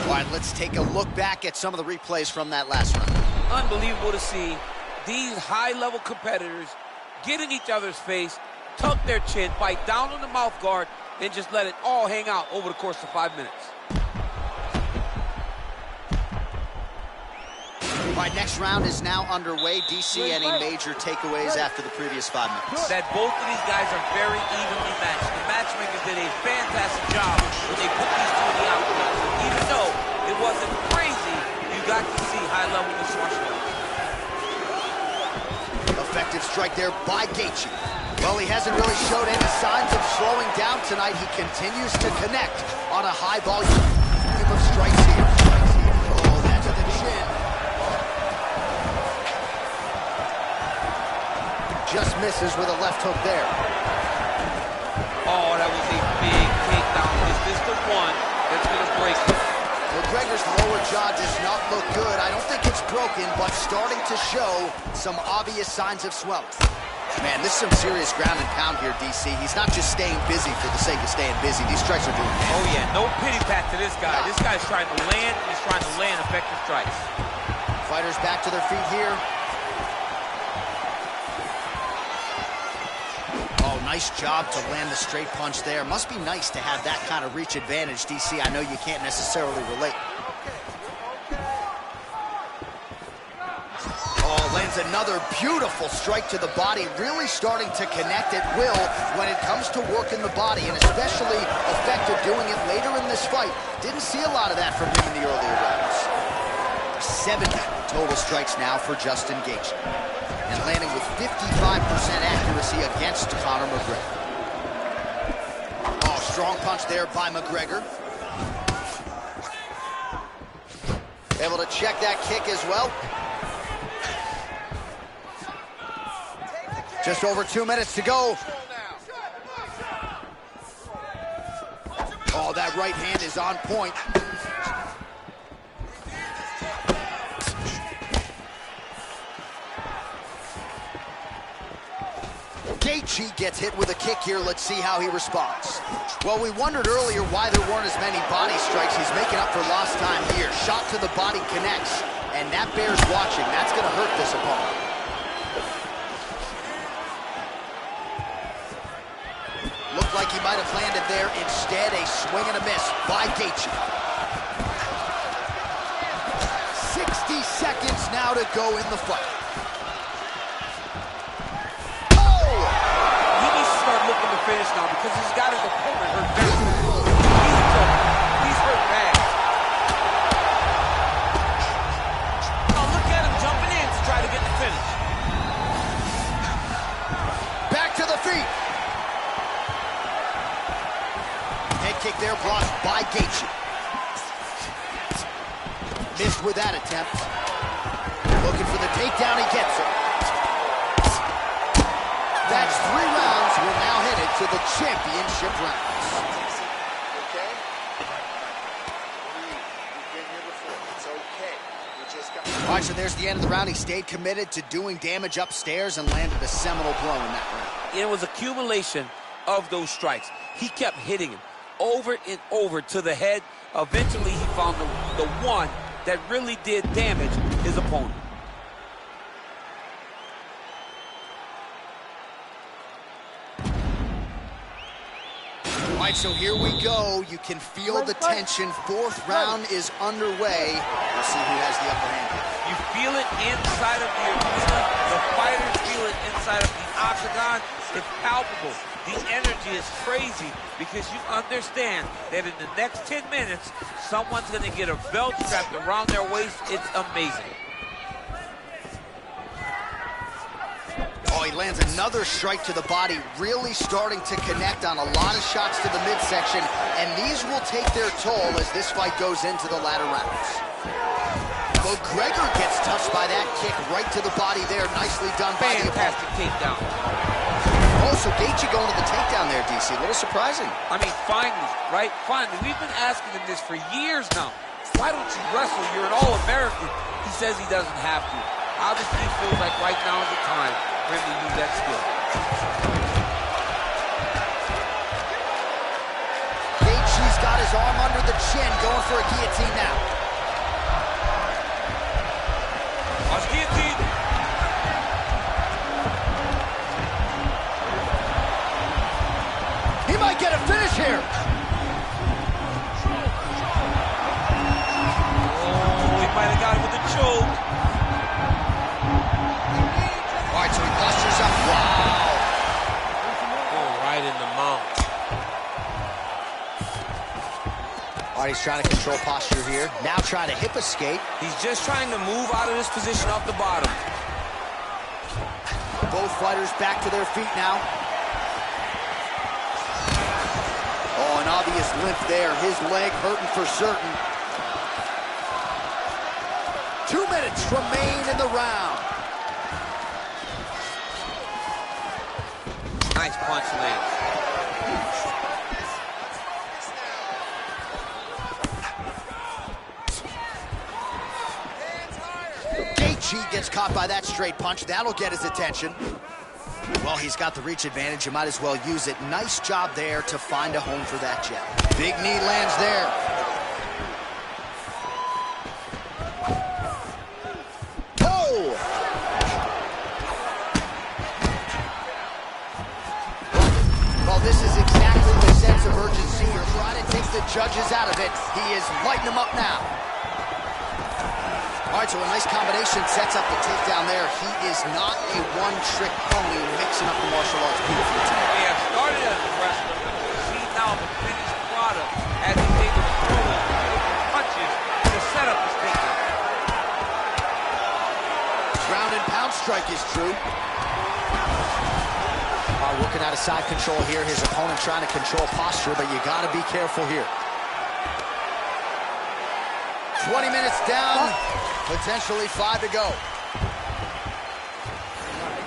All right, let's take a look back at some of the replays from that last round. Unbelievable to see these high-level competitors get in each other's face, tuck their chin, bite down on the mouth guard, and just let it all hang out over the course of 5 minutes. All right, next round is now underway. DC, any major takeaways after the previous 5 minutes? That both of these guys are very evenly matched. The matchmakers did a fantastic job when they put these two in the octagon. Even though it wasn't crazy, you got to see high-level martial arts. Effective strike there by Gaethje. Well, he hasn't really showed any signs of slowing down tonight. He continues to connect on a high volume of strikes here. Oh, that to the chin. Just misses with a left hook there. Oh, that was a big takedown. Is this the one that's going to break him? McGregor's lower jaw does not look good. I don't think it's broken, but starting to show some obvious signs of swelling. Man, this is some serious ground and pound here, DC. He's not just staying busy for the sake of staying busy. These strikes are doing damage. Oh, yeah, no pity pat to this guy. This guy's trying to land, and he's trying to land effective strikes. Fighters back to their feet here. Oh, nice job to land the straight punch there. Must be nice to have that kind of reach advantage, DC. I know you can't necessarily relate. Oh, lands another beautiful strike to the body, really starting to connect at will when it comes to working the body, and especially effective doing it later in this fight. Didn't see a lot of that from him in the earlier rounds. 7 total strikes now for Justin Gaethje, and landing with 55% accuracy against Conor McGregor. Oh, strong punch there by McGregor. Able to check that kick as well. Just over 2 minutes to go. Oh, that right hand is on point. Gaethje gets hit with a kick here. Let's see how he responds. Well, we wondered earlier why there weren't as many body strikes. He's making up for lost time here. Shot to the body connects, and that bears watching. That's going to hurt this opponent. Looked like he might have landed there. Instead, a swing and a miss by Gaethje. 60 seconds now to go in the fight. Finish now because he's got his opponent hurt very bad. He's hurt bad. Oh, look at him jumping in to try to get the finish. by Gaethje. Missed with that attempt. Looking for the takedown, he gets it. That's 3 rounds. We're now headed to the championship rounds. Okay? We've been here before. It's okay. We just got... All right, so there's the end of the round. He stayed committed to doing damage upstairs and landed a seminal blow in that round. It was accumulation of those strikes. He kept hitting him over and over to the head. Eventually, he found the one that really did damage his opponent. All right, so here we go. You can feel the tension. 4th round is underway. We'll see who has the upper hand. You feel it inside of the arena. The fighters feel it inside of the octagon. It's palpable. The energy is crazy because you understand that in the next 10 minutes, someone's going to get a belt strapped around their waist. It's amazing. Oh, he lands another strike to the body, really starting to connect on a lot of shots to the midsection, and these will take their toll as this fight goes into the latter rounds. Mcgregor gets touched by that kick right to the body there. Nicely done by the opponent. Fantastic takedown. Oh, so Gaethje going to the takedown there, DC. A little surprising. I mean, finally, right? Finally. We've been asking him this for years now. Why don't you wrestle? You're an All-American. He says he doesn't have to. Obviously, he feels like right now is the time for him to use that skill. Gaethje's got his arm under the chin, going for a guillotine now. Watch guillotine. He might get a finish here. Oh, he might have got it with a choke. All right, so he postures up. Wow. Oh, right in the mouth. All right, he's trying to control posture here. Now trying to hip escape. He's just trying to move out of this position off the bottom. Both fighters back to their feet now. Oh, an obvious limp there. His leg hurting for certain. 2 minutes remain in the round. Nice punch lands. Gaethje gets caught by that straight punch. That'll get his attention. Well, he's got the reach advantage. You might as well use it. Nice job there to find a home for that jab. Big knee lands there. Oh! Well, this is exactly the sense of urgency. You're trying to take the judges out of it. He is lighting them up now. All right, so a nice combination sets up the takedown there. He is not a one-trick pony mixing up the martial arts beautifully tonight. He has started as a wrestler, but you see now the finished product as he's able to throw those beautiful punches to set up his takedown. Ground and pound strike is true. Working out of side control here. His opponent trying to control posture, but you got to be careful here. 20 minutes down, potentially 5 to go.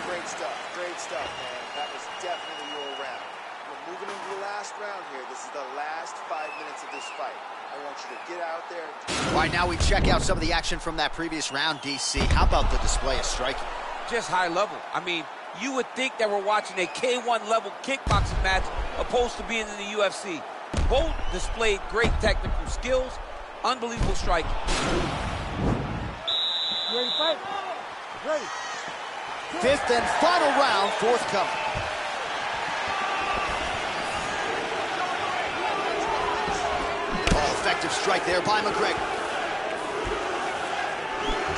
Great stuff, man. That was definitely your round. We're moving into the last round here. This is the last 5 minutes of this fight. I want you to get out there. All right, now we check out some of the action from that previous round, DC. How about the display of striking? Just high level. I mean, you would think that we're watching a K1 level kickboxing match opposed to being in the UFC. Both displayed great technical skills, unbelievable striking. You ready to fight? Ready. 5th and final round, forthcoming. Oh, effective strike there by McGregor.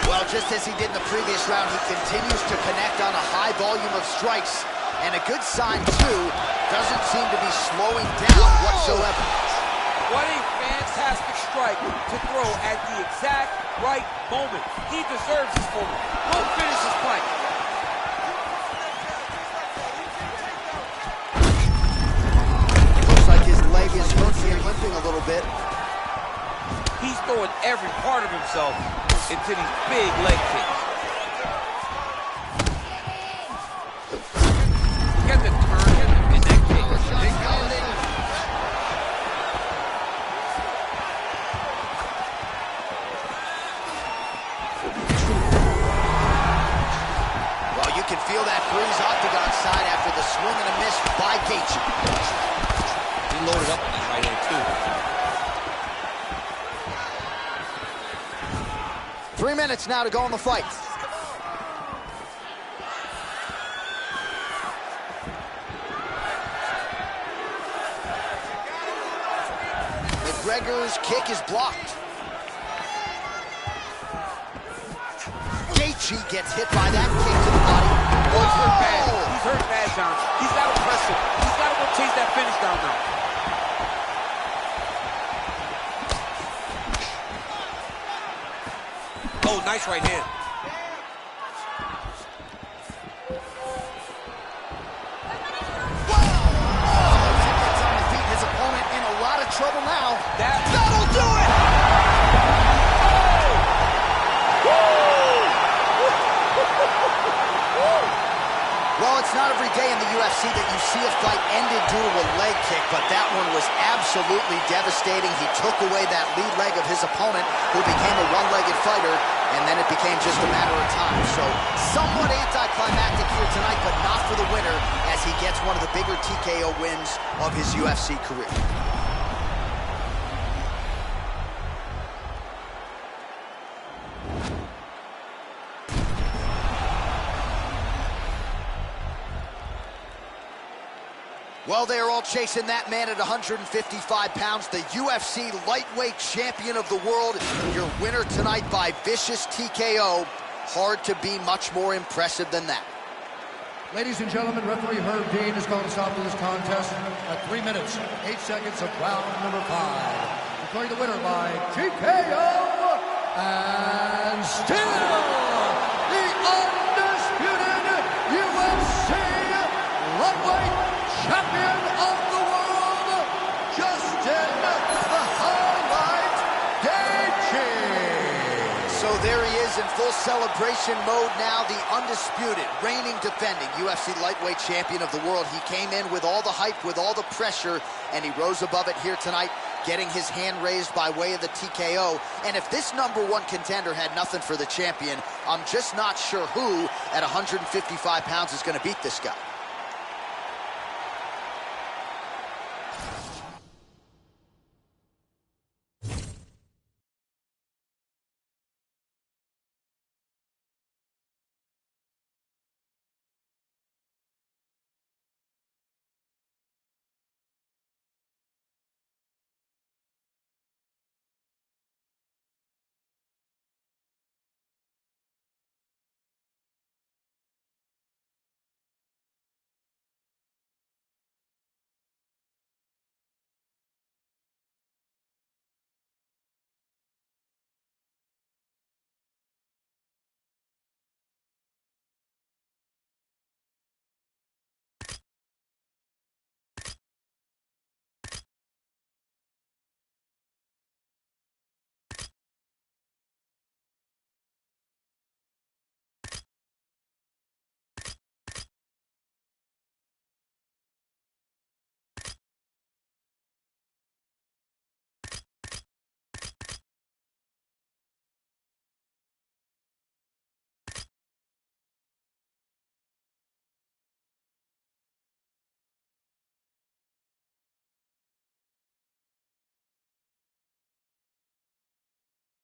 Well, just as he did in the previous round, he continues to connect on a high volume of strikes. And a good sign, too, doesn't seem to be slowing down whatsoever. What a fantastic strike to throw at the exact right moment. He deserves this moment. Go finish his fight. Looks like his leg is hurting and limping a little bit. every part of himself into these big leg kicks. Get the turn and that kick. Well, you can feel that breeze octagon side after the swing and a miss by Gaethje. He loaded up on that right hand, too. 3 minutes now to go in the fight. McGregor's kick is blocked. Gaethje gets hit by that kick to the body. Oh, he's hurt bad. He's hurt bad, John. He's got to press him. He's got to go chase that finish down now. Oh, nice right hand. Gets on his feet. His opponent in a lot of trouble now. That'll do it! Well, it's not every day in the UFC that you see a fight ended due to a leg kick, but that one was absolutely devastating. He took away that lead leg of his opponent, who became a one-legged fighter, and then it became just a matter of time. So, somewhat anticlimactic here tonight, but not for the winner, as he gets one of the bigger TKO wins of his UFC career. Well, they are all chasing that man at 155 pounds, the UFC lightweight champion of the world. Your winner tonight by vicious TKO. Hard to be much more impressive than that. Ladies and gentlemen, referee Herb Dean has called a stop to this contest at 3 minutes, 8 seconds of round number 5. Declaring the winner by TKO and still the undisputed UFC lightweight champion of the world, Justin the Highlight Gaethje. So there he is in full celebration mode now, the undisputed, reigning, defending UFC lightweight champion of the world. He came in with all the hype, with all the pressure, and he rose above it here tonight, getting his hand raised by way of the TKO. And if this #1 contender had nothing for the champion, I'm just not sure who at 155 pounds is going to beat this guy.